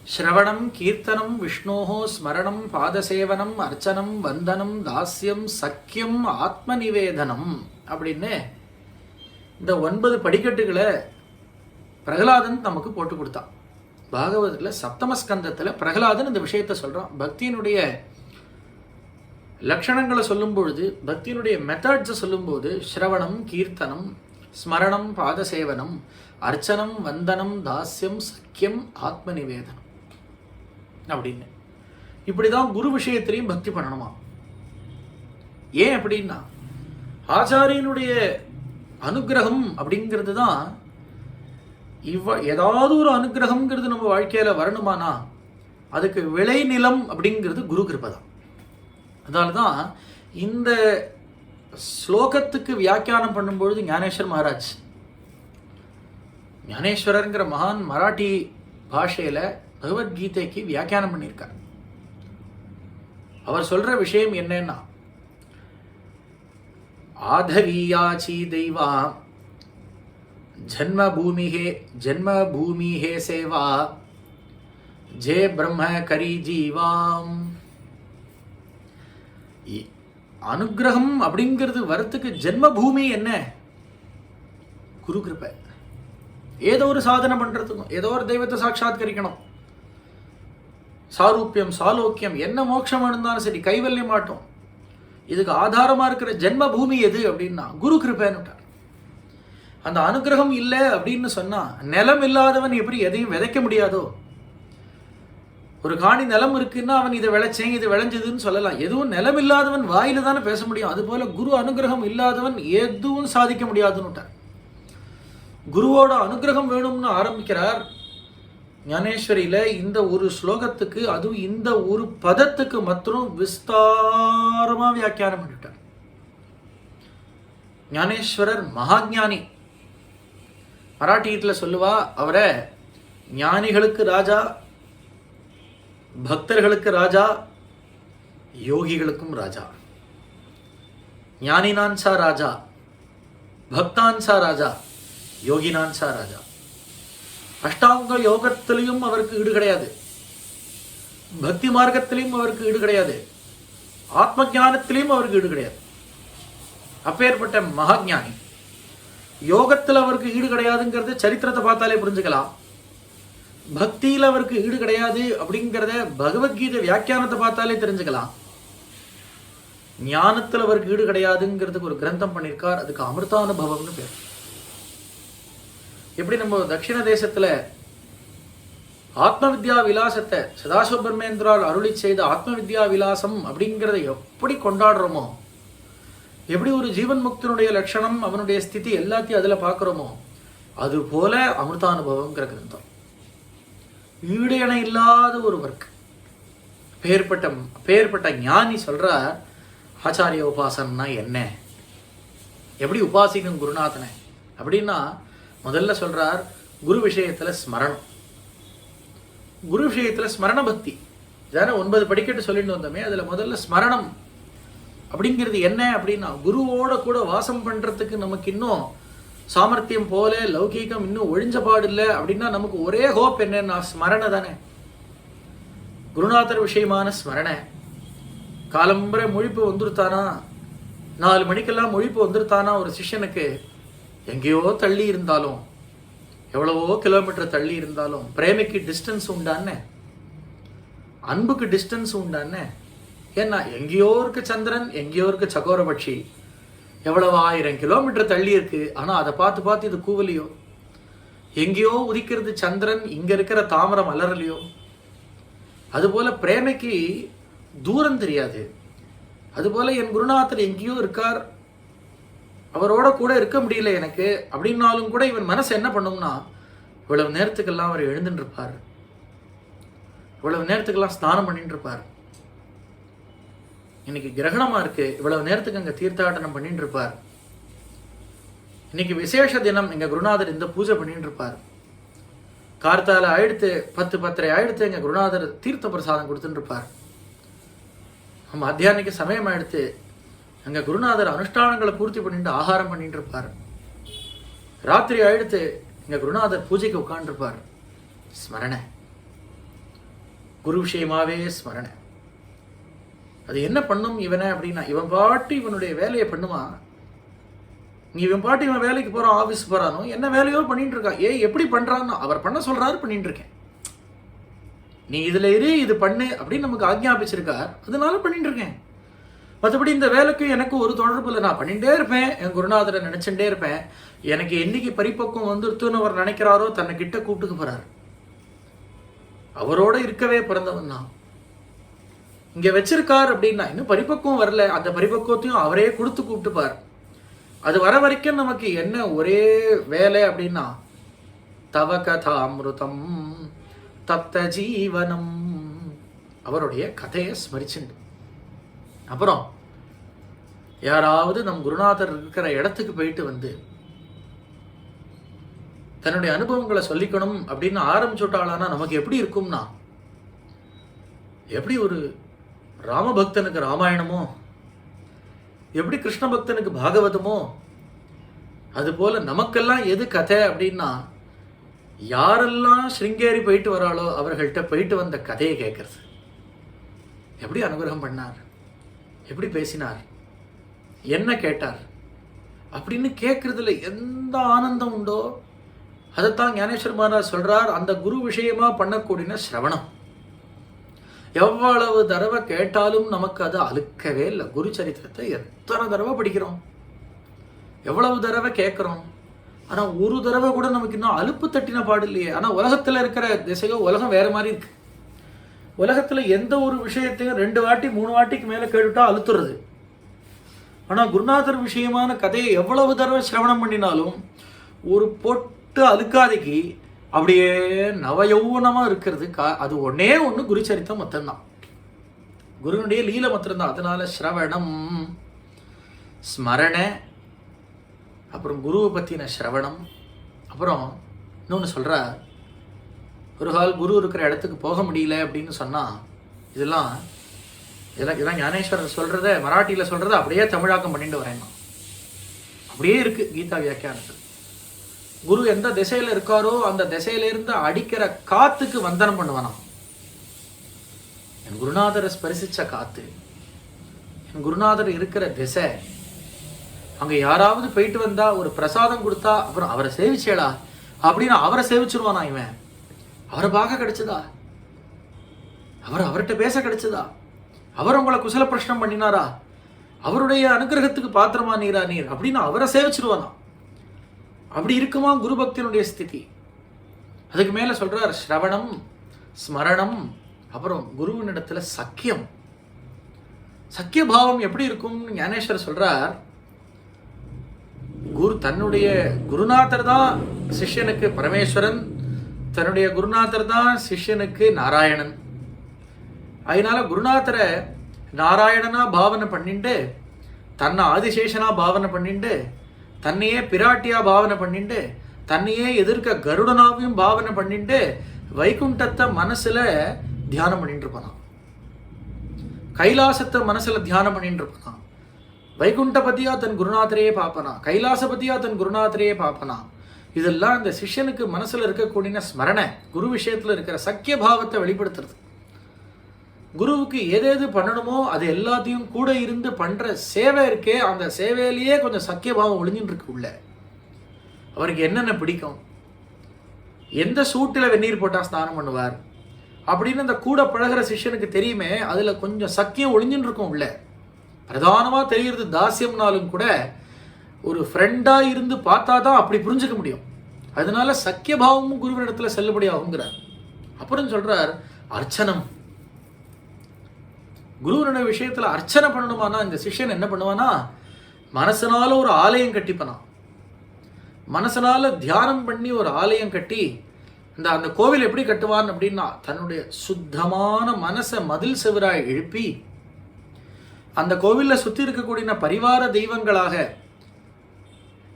ஸ்ரவணம், கீர்த்தனம், விஷ்ணோஹோ ஸ்மரணம், பாதசேவனம், அர்ச்சனம், வந்தனம், தாஸ்யம், சக்கியம், ஆத்ம நிவேதனம் அப்படின்னு இந்த 9 படிக்கட்டுகளை பிரகலாதன் நமக்கு போட்டு கொடுத்தான். பாகவதத்தில் சப்தமஸ்கந்தத்தில் பிரகலாதன் இந்த விஷயத்தை சொல்கிறான். பக்தியினுடைய லட்சணங்களை சொல்லும் பொழுது, பக்தியினுடைய மெத்தட்ஸை சொல்லும்போது ஸ்ரவணம், கீர்த்தனம், ஸ்மரணம், பாதசேவனம், அர்ச்சனம், வந்தனம், தாஸ்யம், சக்கியம், ஆத்ம நிவேதனம் அப்படின்னு. இப்படி தான் குரு விஷயத்திலையும் பக்தி பண்ணணுமா. ஏன் அப்படின்னா, ஆச்சாரியனுடைய அனுகிரகம் அப்படிங்கிறது தான் ஏதாவது ஒரு அனுகிரகம்ங்கிறது நம்ம வாழ்க்கையில் வரணுமானா அதுக்கு விளைநிலம் அப்படிங்கிறது குரு கிருபை தான். அதனால தான் இந்த ஸ்லோகத்துக்கு வியாக்கியானம் பண்ணும்பொழுது ஞானேஸ்வர் மகாராஜ், ஞானேஸ்வரருங்கிற மகான் மராட்டி பாஷையில் பகவத்கீதைக்கு வியாக்கியானம் பண்ணியிருக்கார். அவர் சொல்ற விஷயம் என்னன்னா, ஆதவீயாச்சி தெய்வா ஜன்மபூமி ஹே சேவா ஜே பிரம்ம கரி ஜீவாம். அனுகிரகம் அப்படிங்கிறது வரத்துக்கு ஜென்மபூமி என்ன? குரு கிருபை. ஏதோ ஒரு சாதனை பண்றதுக்கும், ஏதோ ஒரு தெய்வத்தை சாட்சாத்கரிக்கணும், சாரூபியம், சாலோக்கியம், என்ன மோட்சம் இருந்தாலும் சரி, கைவல்யம் மாட்டோம், இதுக்கு ஆதாரமா இருக்கிற ஜென்ம பூமி எது அப்படின்னா குரு கிருபைன்னு. அந்த அனுகிரகம் இல்லை அப்படின்னு சொன்னா நிலம் இல்லாதவன் எப்படி எதையும் விதைக்க முடியாதோ, ஒரு காணி நிலம் இருக்குன்னா அவன் இதை விளைச்சேன், இது விளைஞ்சதுன்னு சொல்லலாம். எதுவும் நிலம் இல்லாதவன் வாயில தானே பேச முடியும். அதுபோல குரு அனுகிரகம் இல்லாதவன் எதுவும் சாதிக்க முடியாதுன்னு. குருவோட அனுகிரகம் வேணும்னு ஆரம்பிக்கிறார் ஞானேஸ்வரியில. இந்த ஒரு ஸ்லோகத்துக்கு, அதுவும் இந்த ஒரு பதத்துக்கு மாத்திரம் விஸ்தாரமா வியாக்கியானம் பண்ணிட்டார். ஞானேஸ்வரர் மகாஞானி. மராட்டியத்தில் சொல்லுவா அவரை ஞானிகளுக்கு ராஜா, பக்தர்களுக்கு ராஜா, யோகிகளுக்கும் ராஜா. ஞானினான் சா ராஜா, பக்தான் சா ராஜா, யோகினான் சா ராஜா. அஷ்டாங்க யோகத்திலையும் அவருக்கு ஈடு கிடையாது, பக்தி மார்க்கத்திலையும் அவருக்கு ஈடு கிடையாது, ஆத்ம ஞானத்திலையும் அவருக்கு ஈடு கிடையாது. அப்பேற்பட்ட மகாஞானி. யோகத்தில் அவருக்கு ஈடு கிடையாதுங்கிறது சரித்திரத்தை பார்த்தாலே புரிஞ்சுக்கலாம். பக்தியில் அவருக்கு ஈடு கிடையாது அப்படிங்கிறத பகவத்கீதை வியாக்கியானத்தை பார்த்தாலே தெரிஞ்சுக்கலாம். ஞானத்தில் அவருக்கு ஈடு கிடையாதுங்கிறதுக்கு ஒரு கிரந்தம் பண்ணியிருக்கார், அதுக்கு அமிர்தானுபவம்னு பேர். எப்படி நம்ம தட்சிண தேசத்துல ஆத்ம வித்யா விலாசத்தை சதாசிவ பிரம்மேந்திரால் அருளி செய்த ஆத்ம வித்யா விலாசம் அப்படிங்கிறத எப்படி கொண்டாடுறோமோ, எப்படி ஒரு ஜீவன் முக்தனுடைய லட்சணம் அவனுடைய ஸ்திதி எல்லாத்தையும் அதில் பார்க்குறோமோ, அது போல அமிர்தானுபவங்கிற கிரந்தம். ஈடு இணை இல்லாத ஒரு ஒர்க். பேர்பட்ட ஞானி சொல்றார், ஆச்சாரிய உபாசனா என்ன, எப்படி உபாசிக்கும் குருநாதனை அப்படின்னா, முதல்ல சொல்றார் குரு விஷயத்துல ஸ்மரணம். குரு விஷயத்துல ஸ்மரண பக்தி. இதான 9 படிக்கட்டு சொல்லிட்டு வந்தோமே, அதுல முதல்ல ஸ்மரணம் அப்படிங்கிறது என்ன அப்படின்னா, குருவோட கூட வாசம் பண்றதுக்கு நமக்கு இன்னும் சாமர்த்தியம் போல லௌகீகம் இன்னும் ஒழிஞ்ச பாடு இல்லை அப்படின்னா, நமக்கு ஒரே ஹோப் என்னன்னா ஸ்மரணை தானே. குருநாதர் விஷயமான ஸ்மரணை. காலம்பரை முழிப்பு வந்துருத்தானா, 4 மணிக்கெல்லாம் முழிப்பு வந்துருத்தானா ஒரு சிஷ்யனுக்கு, எங்கேயோ தள்ளி இருந்தாலும், எவ்வளவோ கிலோமீட்டர் தள்ளி இருந்தாலும், பிரேமைக்கு டிஸ்டன்ஸ் உண்டான்னு, அன்புக்கு டிஸ்டன்ஸ் உண்டான்னு. ஏன்னா எங்கேயோ இருக்கு சந்திரன், எங்கேயோ இருக்கு சகோரபட்சி, எவ்வளவு 1000 கிலோமீட்டர் தள்ளி இருக்கு, ஆனா அதை பார்த்து பார்த்து இது கூவலையோ. எங்கேயோ உதிக்கிறது சந்திரன், இங்க இருக்கிற தாமரம் அலறலையோ. அதுபோல பிரேமைக்கு தூரம் தெரியாது. அதுபோல என் குருநாதர் எங்கேயோ இருக்கார், அவரோட கூட இருக்க முடியல எனக்கு அப்படின்னாலும் கூட இவன் மனசு என்ன பண்ணும்னா, இவ்வளவு நேரத்துக்கெல்லாம் அவர் எழுந்துட்டு இருப்பார், இவ்வளவு நேரத்துக்கெல்லாம் ஸ்நானம் பண்ணிட்டு இருப்பார், இன்னைக்கு கிரகணமா இருக்கு, இவ்வளவு நேரத்துக்கு அங்க தீர்த்தாட்டனம் பண்ணிட்டு இருப்பார், இன்னைக்கு விசேஷ தினம் எங்க குருநாதர் இந்த பூஜை பண்ணிட்டு இருப்பார், கார்த்தால ஆயிடுத்து 10-10:30 ஆயிடுத்து எங்க குருநாதர் தீர்த்த பிரசாதம் கொடுத்துட்டு இருப்பார், நம்ம மத்தியானிக்கு சமயம் ஆயிடுத்து அங்க குருநாதர் அனுஷ்டானங்களை பூர்த்தி பண்ணிட்டு ஆகாரம் பண்ணிட்டு இருப்பார், ராத்திரி ஆயிடுத்து எங்க குருநாதர் பூஜைக்கு உட்காந்துருப்பார். ஸ்மரணை, குரு விஷயமாவே ஸ்மரணை. அது என்ன பண்ணும் இவனை அப்படின்னா, இவன் பாட்டு இவனுடைய வேலையை பண்ணுவான். இவன் பாட்டு இவன் வேலைக்கு போறான், ஆஃபீஸ் போறானோ, என்ன வேலையோ பண்ணிட்டு இருக்கான். எப்படி பண்றான்னு அவர் பண்ண சொல்றாரு, பண்ணிட்டு இருக்கேன். நீ இதுல இரு, இது பண்ணு அப்படின்னு நமக்கு ஆக்ஞாபிச்சிருக்கார், அதனால பண்ணிட்டு இருக்கேன். மற்றபடி இந்த வேலைக்கு எனக்கு ஒரு தொடர்பு இல்லை, நான் பண்ணிகிட்டே இருப்பேன், என் குருநாதரை நினைச்சுட்டே இருப்பேன். எனக்கு என்னைக்கு பரிபக்குவம் வந்துருத்துன்னு அவர் நினைக்கிறாரோ தன்னை கிட்ட கூப்பிட்டுக்க போறார். அவரோட இருக்கவே பிறந்தவன் தான் இங்க வச்சிருக்கார் அப்படின்னா, இன்னும் பரிபக்குவம் வரல, அந்த பரிபக்குவத்தையும் அவரே கொடுத்து கூப்பிட்டுப்பார். அது வர வரைக்கும் நமக்கு என்ன ஒரே வேலை அப்படின்னா, தவ கதாமிருதம் தப்த ஜீவனம், அவருடைய கதையை ஸ்மரிச்சுண்டு. அப்புறம் யாராவது நம் குருநாதர் இருக்கிற இடத்துக்கு போயிட்டு வந்து தன்னுடைய அனுபவங்களை சொல்லிக்கணும் அப்படின்னு ஆரம்பிச்சுட்டாளானா நமக்கு எப்படி இருக்கும்னா, எப்படி ஒரு ராமபக்தனுக்கு ராமாயணமோ, எப்படி கிருஷ்ண பக்தனுக்கு பாகவதமோ, அதுபோல நமக்கெல்லாம் எது கதை அப்படின்னா, யாரெல்லாம் ஸ்ருங்கேரி போயிட்டு வராளோ அவர்கள்ட்ட போயிட்டு வந்த கதையை கேட்கறது. எப்படி அனுகிரகம் பண்ணார், எப்படி பேசினார், என்ன கேட்டார் அப்படின்னு கேட்கறதுல எந்த ஆனந்தம் உண்டோ அதைத்தான் ஞானேஸ்வர மகாராஜ் சொல்றார். அந்த குரு விஷயமா பண்ணக்கூடிய சிரவணம் எவ்வளவு தடவை கேட்டாலும் நமக்கு அது அழுக்கவே இல்லை. குரு சரித்திரத்தை எத்தனை தடவை படிக்கிறோம், எவ்வளவு தடவை கேட்கிறோம், ஆனா ஒரு தடவை கூட நமக்கு இன்னும் அலுப்பு தட்டின பாடு இல்லையே. ஆனா உலகத்துல இருக்கிற திசையோ உலகம் வேற மாதிரி இருக்கு. உலகத்துல எந்த ஒரு விஷயத்தையும் 2 வாட்டி 3 வாட்டிக்கு மேல கேட்டுட்டா அழுத்துறது. ஆனா குருநாதர் விஷயமான கதையை எவ்வளவு தடவை சிரவணம் பண்ணினாலும் ஒரு பொட்டு அழுக்காதைக்கு அப்படியே நவயௌவனமா இருக்கிறது. அது ஒன்னே ஒன்று குருச்சரித்தம் மொத்தம்தான், குருனுடைய லீலை மாத்திரம்தான். அதனால ஸ்ரவணம், ஸ்மரணை, அப்புறம் குருவை பத்தின ஸ்ரவணம். அப்புறம் இன்னொன்று சொல்ற, ஒரு கால் குரு இருக்கிற இடத்துக்கு போக முடியல அப்படின்னு சொன்னால் இதெல்லாம் ஞானேஸ்வரர் சொல்கிறத மராட்டியில் சொல்கிறத அப்படியே தமிழாக்கம் பண்ணிட்டு வரேன். அப்படியே இருக்குது கீதா வியாக்கியானத்தில். குரு எந்த திசையில் இருக்காரோ அந்த திசையிலிருந்து அடிக்கிற காத்துக்கு வந்தனம் பண்ணுவானாம். என் குருநாதரை ஸ்பரிசிச்ச காத்து, என் குருநாதர் இருக்கிற திசை, அங்கே யாராவது போயிட்டு வந்தா ஒரு பிரசாதம் கொடுத்தா அப்புறம் அவரை சேவிச்சேடா அப்படின்னு அவரை சேவிச்சிருவானா இவன். அவரை பார்க்க கிடைச்சதா, அவர்கிட்ட பேச கிடைச்சதா, அவர் உங்களை குசல பிரஷ்னம் பண்ணினாரா, அவருடைய அனுகிரகத்துக்கு பாத்திரமா நீரா நீர் அப்படின்னு அவரை சேவிச்சிருவானா. அப்படி இருக்குமா குரு பக்தியினுடைய ஸ்திதி. அதுக்கு மேல சொல்றார் ஸ்ரவணம், ஸ்மரணம், அப்புறம் குருவினிடத்துல சக்கியம். சக்கிய பாவம் எப்படி இருக்கும் ஞானேஸ்வர் சொல்றார். தன்னுடைய குருநாதர் தான் சிஷ்யனுக்கு பரமேஸ்வரன், தன்னுடைய குருநாதர் தான் சிஷ்யனுக்கு நாராயணன். அதனால குருநாதரை நாராயணனா பாவனை பண்ணிட்டு, தன்னை ஆதிசேஷனா பாவனை பண்ணிட்டு, தன்னையே பிராட்டியா பாவனை பண்ணிட்டு, தன்னையே எதிர்க்க கருடனாவையும் பாவனை பண்ணிட்டு வைகுண்டத்தை மனசுல தியானம் பண்ணிட்டு இருப்பான். கைலாசத்தை மனசுல தியானம் பண்ணிட்டு இருப்பான். வைகுண்டபதியா தன் குருநாதரையே பார்ப்பனா, கைலாசபதியா தன் குருநாதரையே பார்ப்பனா. இதெல்லாம் இந்த சிஷ்யனுக்கு மனசுல இருக்கக்கூடிய ஸ்மரணை, குரு விஷயத்துல இருக்கிற சக்கிய பாவத்தை வெளிப்படுத்துறது. குருவுக்கு எது பண்ணணுமோ அது எல்லாத்தையும் கூட இருந்து பண்ற சேவை இருக்கே, அந்த சேவையிலேயே கொஞ்சம் சக்கிய பாவம் ஒளிஞ்சுட்டு இருக்கு உள்ள. அவருக்கு என்னென்ன பிடிக்கும், எந்த சூட்டில் வெந்நீர் போட்டா ஸ்நானம் பண்ணுவார் அப்படின்னு அந்த கூட பழகிற சிஷ்யனுக்கு தெரியுமே. அதுல கொஞ்சம் சக்கியம் ஒளிஞ்சுட்டு இருக்கும் உள்ள. பிரதானமா தெரிகிறது தாசியம்னாலும் கூட ஒரு ஃப்ரெண்டா இருந்து பார்த்தா தான் அப்படி புரிஞ்சுக்க முடியும். அதனால சக்கிய பாவமும் குருவினிடத்துல செல்லுபடி ஆகுங்கிறார். அப்புறம் சொல்றார் அர்ச்சனம். குருவனுடைய விஷயத்துல அர்ச்சனை பண்ணணுமானா இந்த சிஷ்யன் என்ன பண்ணுவானா, மனசனால ஒரு ஆலயம் கட்டிப்பனா. மனசனால தியானம் பண்ணி ஒரு ஆலயம் கட்டி, அந்த கோவில் எப்படி கட்டுவான் அப்படின்னா, தன்னுடைய சுத்தமான மனசை மதில் செவராய் எழுப்பி அந்த கோவில்ல சுத்தி இருக்கக்கூடிய பரிவார தெய்வங்களாக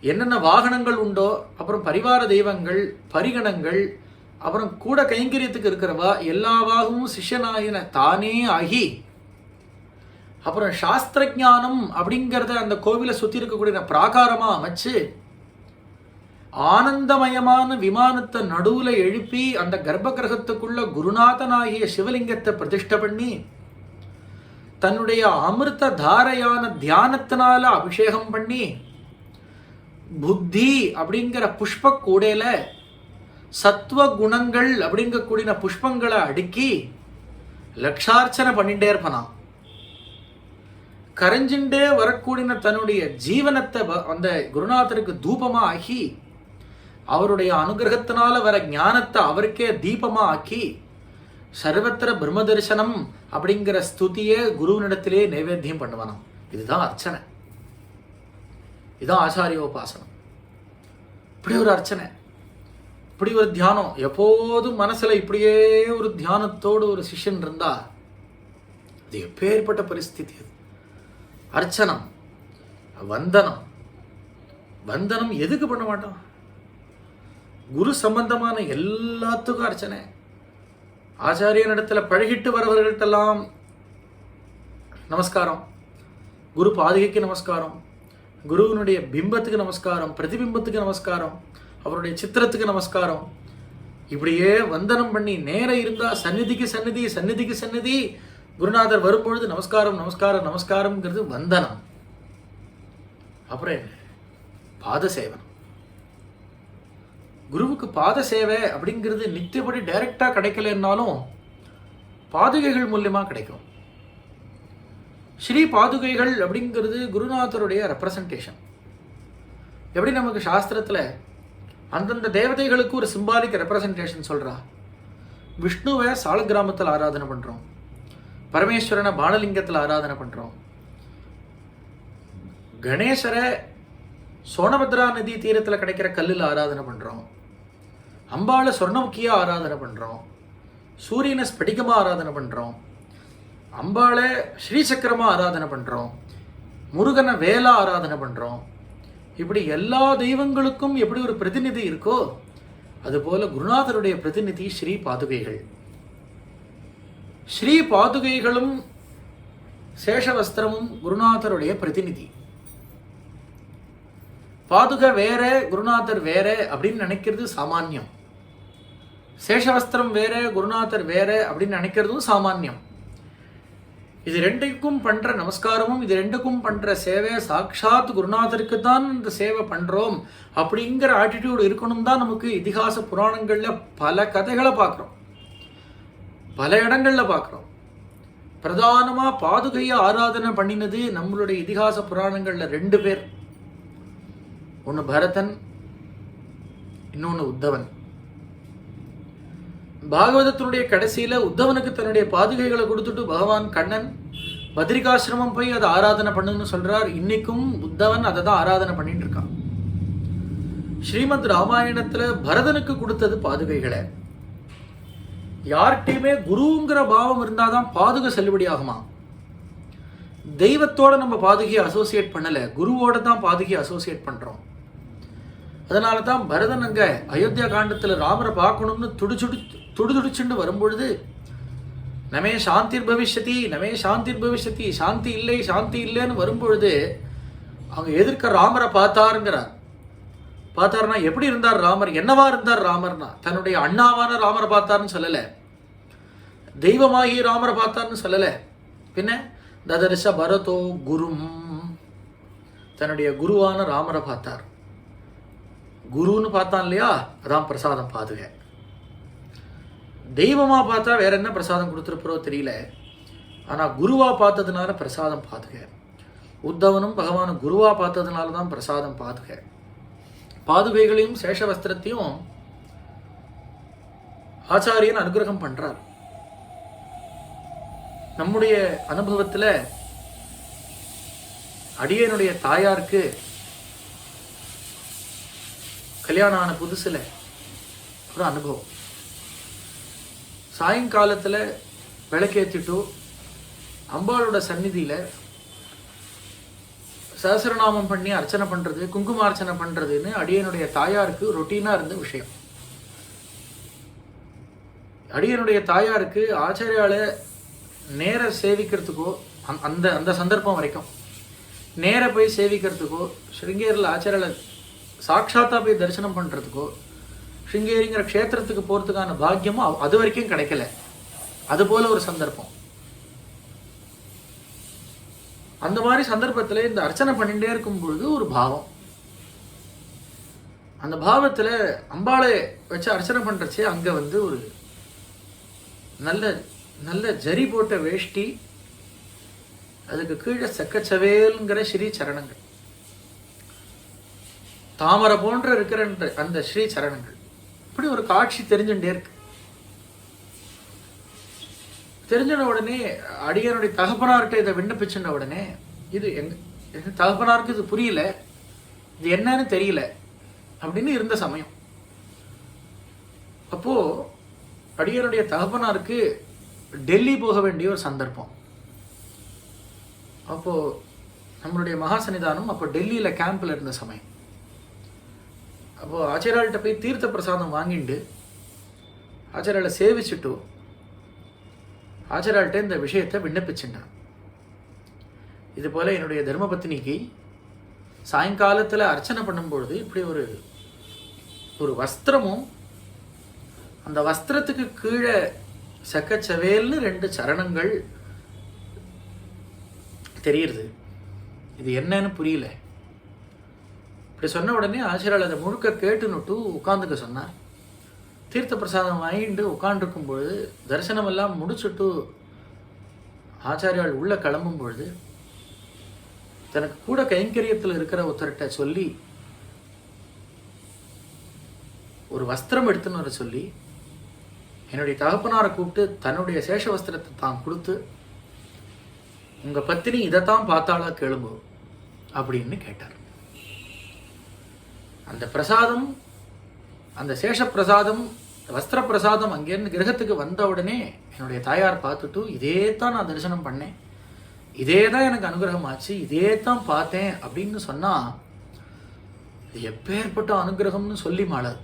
என்னென்ன வாகனங்கள் உண்டோ, அப்புறம் பரிவார தெய்வங்கள், பரிகணங்கள், அப்புறம் கூட கைங்கரியத்துக்கு இருக்கிறவா எல்லாவாகவும் சிஷ்யனாயின தானே ஆகி, அப்புறம் சாஸ்திர ஞானம் அப்படிங்கிறத அந்த கோவிலை சுத்தி இருக்கக்கூடிய பிராகாரமா அமைச்சு, ஆனந்தமயமான விமானத்தை நடுவுல எழுப்பி அந்த கர்ப்ப கிரகத்துக்குள்ள குருநாதனாகிய சிவலிங்கத்தை பிரதிஷ்டை பண்ணி, தன்னுடைய அமிர்த தாரையான தியானத்தினால அபிஷேகம் பண்ணி, புத்தி அப்படிங்கிற புஷ்ப கூடையில சத்துவ குணங்கள் அப்படிங்கக்கூடிய புஷ்பங்களை அடுக்கி லட்சார்ச்சனை பண்ணிட்டே இருப்பானாம். கரைஞ்சிண்டே வரக்கூடிய தன்னுடைய ஜீவனத்தை அந்த குருநாதருக்கு தூபமா ஆக்கி, அவருடைய அனுகிரகத்தினால வர ஞானத்தை அவருக்கே தீபமா ஆக்கி, சர்வத்திர பிரம்ம தரிசனம் அப்படிங்கிற ஸ்துதியை குருவினிடத்திலே நைவேத்தியம் பண்ணுவானாம். இதுதான் அர்ச்சனை, இதுதான் ஆச்சாரியோபாசனம். இப்படி ஒரு அர்ச்சனை, இப்படி ஒரு தியானம், எப்போதும் மனசுல இப்படியே ஒரு தியானத்தோடு ஒரு சிஷ்யன் இருந்தா அது எப்பேற்பட்ட பரிஸ்திதி. அது அர்ச்சனம், வந்தனம். வந்தனம் எதுக்கு பண்ண மாட்டோம்? குரு சம்பந்தமான எல்லாத்துக்கும் அர்ச்சனை. ஆச்சாரியனிடத்துல பழகிட்டு வரவர்கள்ட்டெல்லாம் நமஸ்காரம், குரு பாதுகைக்கு நமஸ்காரம், குருவினுடைய பிம்பத்துக்கு நமஸ்காரம், பிரதிபிம்பத்துக்கு நமஸ்காரம், அவருடைய சித்திரத்துக்கு நமஸ்காரம். இப்படியே வந்தனம் பண்ணி நேரம் இருந்தா சந்நிதிக்கு சந்நிதி, சந்நிதிக்கு சந்நிதி, குருநாதர் வரும்பொழுது நமஸ்காரம் நமஸ்காரம் நமஸ்காரம்ங்கிறது வந்தனம். அப்புறம் பாத சேவனம். குருவுக்கு பாத சேவை அப்படிங்கிறது நித்தியப்படி டைரக்டா கிடைக்கலன்னாலும் பாதுகைகள் மூலியமா கிடைக்கும். ஸ்ரீ பாதுகைகள் அப்படிங்கிறது குருநாதருடைய ரெப்ரசன்டேஷன். எப்படி நமக்கு சாஸ்திரத்துல அந்தந்த தேவதைகளுக்கு ஒரு சிம்பாலிக் ரெப்ரசன்டேஷன் சொல்றா. விஷ்ணுவை சால கிராமத்தில் ஆராதனை பண்றோம், பரமேஸ்வரனை பானலிங்கத்தில் ஆராதனை பண்றோம், கணேசரை சோனபத்ரா நதி தீரத்தில் கிடைக்கிற கல்லில் ஆராதனை பண்றோம், அம்பாளை சொர்ணமுக்கியா ஆராதனை பண்றோம், சூரியனை ஸ்படிகமா ஆராதனை பண்றோம், அம்பாளை ஸ்ரீசக்கரமா ஆராதனை பண்றோம், முருகனை வேலா ஆராதனை பண்றோம். இப்படி எல்லா தெய்வங்களுக்கும் எப்படி ஒரு பிரதிநிதி இருக்கோ அதுபோல குருநாதருடைய பிரதிநிதி ஸ்ரீ பாதுகைகள். ஸ்ரீ பாதுகைகளும் சேஷவஸ்திரமும் குருநாதருடைய பிரதிநிதி. பாதுகை வேற, குருநாதர் வேற அப்படின்னு நினைக்கிறது சாமானியம். சேஷவஸ்திரம் வேற, குருநாதர் வேற அப்படின்னு நினைக்கிறதும் சாமானியம். இது ரெண்டுக்கும் பண்ற நமஸ்காரமும் இது ரெண்டுக்கும் பண்ற சேவை சாட்சாத் குருநாதருக்கு தான் இந்த சேவை பண்றோம் அப்படிங்கிற ஆட்டிடியூட் இருக்கணும் தான் நமக்கு இதிகாச புராணங்கள்ல பல கதைகளை பார்க்குறோம், பல இடங்கள்ல பார்க்குறோம். பிரதானமா பாதுகையை ஆராதனை பண்ணினது நம்மளுடைய இதிகாச புராணங்கள்ல 2 பேர். ஒன்று பரதன், இன்னொன்று உத்தவன். பாகவதத்தினுடைய கடைசியில உத்தவனுக்கு தன்னுடைய பாதுகைகளை கொடுத்துட்டு பகவான் கண்ணன் பத்ரிகாசிரமம் போய் அதை ஆராதனை பண்ணுன்னு சொல்றார். இன்னைக்கும் உத்தவன் அதை தான் ஆராதனை பண்ணிட்டு இருக்கான். ஸ்ரீமத் ராமாயணத்துல பரதனுக்கு கொடுத்தது பாதுகைகளை. யார்கிட்டையுமே குருங்கிற பாவம் இருந்தாதான் பாதுகை செல்லுபடி ஆகுமா? தெய்வத்தோட நம்ம பாதுகையை அசோசியேட் பண்ணல, குருவோட தான் பாதுகையை அசோசியேட் பண்றோம். அதனால தான் பரதன் அங்க அயோத்தியா காண்டத்துல ராமரை பார்க்கணும்னு துடிச்சுண்டு வரும்பொழுது நமே சாந்திர் பவிஷ்யதி, நமே சாந்திர் பவிஷ்யதி, சாந்தி இல்லை சாந்தி இல்லைன்னு வரும்பொழுது அவங்க எதிர்க்க ராமரை பார்த்தாருங்கிறார். பார்த்தாருன்னா எப்படி இருந்தார் ராமர், என்னவா இருந்தார் ராமர்னா தன்னுடைய அண்ணாவான ராமரை பார்த்தாருன்னு சொல்லல, தெய்வமாகி ராமரை பார்த்தாருன்னு சொல்லல. பின்ன ததர்ஷ பரதோ குரும், தன்னுடைய குருவான ராமரை பார்த்தார். குருன்னு பார்த்தான் இல்லையா, அதான் பிரசாதம் பாதுகை. தெய்வமா பார்த்தா வேற என்ன பிரசாதம் கொடுத்துருப்போ தெரியல, ஆனா குருவா பார்த்ததுனால பிரசாதம் பாதுகை. உத்தவனும் பகவானும் குருவா பார்த்ததுனால தான் பிரசாதம் பாதுகை. பாதுகைகளையும் சேஷவஸ்திரத்தையும் ஆச்சாரியன் அனுகிரகம் பண்றார். நம்முடைய அனுபவத்துல அடியனுடைய தாயாருக்கு கல்யாணம் ஆன புதுசுல ஒரு அனுபவம். சாயங்காலத்துல விளக்கேற்றிட்டு அம்பாளோட சந்நிதியில சஹஸ்ரநாமம் பண்ணி அர்ச்சனை பண்றது, குங்குமார்ச்சனை பண்றதுன்னு அடியனுடைய தாயாருக்கு ரொட்டீனா இருந்த விஷயம். அடியனுடைய தாயாருக்கு ஆச்சாரியால நேர சேவிக்கிறதுக்கோ அந்த அந்த சந்தர்ப்பம் வரைக்கும் நேர போய் சேவிக்கிறதுக்கோ, ஸ்ருங்கேரியில் ஆச்சாரியால சாட்சாத்தா போய் தரிசனம் பண்றதுக்கோ, ஸ்ருங்கேரிங்கிற க்ஷேத்திரத்துக்கு போறதுக்கான பாக்கியமும் அது வரைக்கும் கிடைக்கல. அது போல ஒரு சந்தர்ப்பம். அந்த மாதிரி சந்தர்ப்பத்தில் இந்த அர்ச்சனை பண்ணிட்டே இருக்கும் பொழுது ஒரு பாவம், அந்த பாவத்தில் அம்பாளை வச்சு அர்ச்சனை பண்றச்சே அங்க வந்து ஒரு நல்ல நல்ல ஜரி போட்ட வேஷ்டி, அதுக்கு கீழே செக்கச்சவேல்ங்கிற ஸ்ரீ சரணங்கள், தாமரை போன்ற இருக்கிற அந்த ஸ்ரீ சரணங்கள், இப்படி ஒரு காட்சி தெரிஞ்சுட்டே இருக்கு. தெரிஞ்சின உடனே அடியனுடைய தகப்பனார்கிட்ட இதை விண்ணப்பிச்சுட்ட உடனே, இது எங்க தகப்பனாருக்கு இது புரியல, இது என்னன்னு தெரியல அப்படின்னு இருந்த சமயம். அப்போ அடியனுடைய தகப்பனாருக்கு டெல்லி போக வேண்டிய ஒரு சந்தர்ப்பம். அப்போ நம்மளுடைய மகா சன்னிதானம் அப்போ டெல்லியில கேம்ப்ல இருந்த சமயம். அப்போ ஆச்சாரியால்கிட்ட போய் தீர்த்த பிரசாதம் வாங்கிட்டு ஆச்சாரியால சேவிச்சுட்டு ஆச்சாரியால்கிட்ட இந்த விஷயத்தை விண்ணப்பிச்சுட்டான். இது போல என்னுடைய தர்மபத்னிக்கு சாயங்காலத்தில் அர்ச்சனை பண்ணும்பொழுது இப்படி ஒரு வஸ்திரமும், அந்த வஸ்திரத்துக்கு கீழே சக்கச்சவேல்னு 2 சரணங்கள் தெரியுது. இது என்னன்னு புரியல. இப்படி சொன்ன உடனே ஆச்சாரியால் அதை முழுக்க கேட்டுன்னுட்டு உட்காந்துக்க சொன்னார். தீர்த்த பிரசாதம் வாங்கிட்டு உட்காண்டிருக்கும் பொழுது, தரிசனம் எல்லாம் முடிச்சுட்டு ஆச்சாரியால் உள்ள கிளம்பும் பொழுது தனக்கு கூட கைங்கரியத்தில் இருக்கிற ஒருத்தர்கிட்ட சொல்லி ஒரு வஸ்திரம் எடுத்துன்னு வர சொல்லி என்னுடைய தகப்பனாரை கூப்பிட்டு தன்னுடைய சேஷ வஸ்திரத்தை தான் கொடுத்து, உங்க பத்தினி இதைத்தான் பார்த்தாளா கேளுங்க அப்படின்னு கேட்டார். அந்த பிரசாதம், அந்த சேஷ பிரசாதம், வஸ்திர பிரசாதம் அங்கேருந்து கிரகத்துக்கு வந்த உடனே என்னுடைய தாயார் பார்த்துட்டு, இதே தான் நான் தரிசனம் பண்ணேன், இதே தான் எனக்கு அனுகிரகம் ஆச்சு, இதே தான் பார்த்தேன் அப்படின்னு சொன்னா இது எப்பேற்பட்ட அனுகிரகம்னு சொல்லி மாளாது.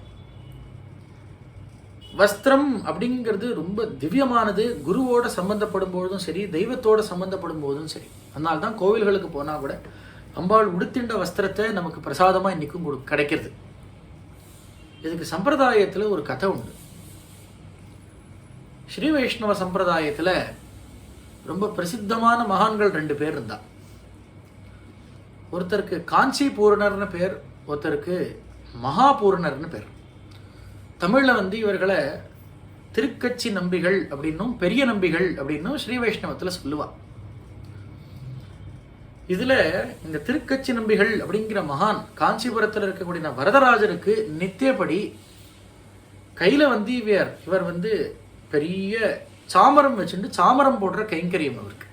வஸ்திரம் அப்படிங்கிறது ரொம்ப திவ்யமானது. குருவோட சம்பந்தப்படும் போதும் சரி, தெய்வத்தோட சம்பந்தப்படும் போதும் சரி. அதனால தான் கோவில்களுக்கு போனால் கூட அம்பாள் உடுத்தின்ற வஸ்திரத்தை நமக்கு பிரசாதமாக இன்றைக்கும் கிடைக்கிறது. இதுக்கு சம்பிரதாயத்தில் ஒரு கதை உண்டு. ஸ்ரீ வைஷ்ணவ சம்பிரதாயத்தில் ரொம்ப பிரசித்தமான மகான்கள் 2 பேர் இருந்தா. ஒருத்தருக்கு காஞ்சி பூரணர்னு பேர், ஒருத்தருக்கு மகாபூரணர்னு பேர். தமிழில் இவர்களை திருக்கச்சி நம்பிகள் அப்படின்னும் பெரிய நம்பிகள் அப்படின்னும் ஸ்ரீ வைஷ்ணவத்தில் சொல்லுவா. இதில் இந்த திருக்கச்சி நம்பிகள் அப்படிங்கிற மகான் காஞ்சிபுரத்தில் இருக்கக்கூடிய வரதராஜருக்கு நித்தியப்படி கையில் இவர் பெரிய சாமரம் வச்சுட்டு சாமரம் போடுற கைங்கரியம் அவருக்கு.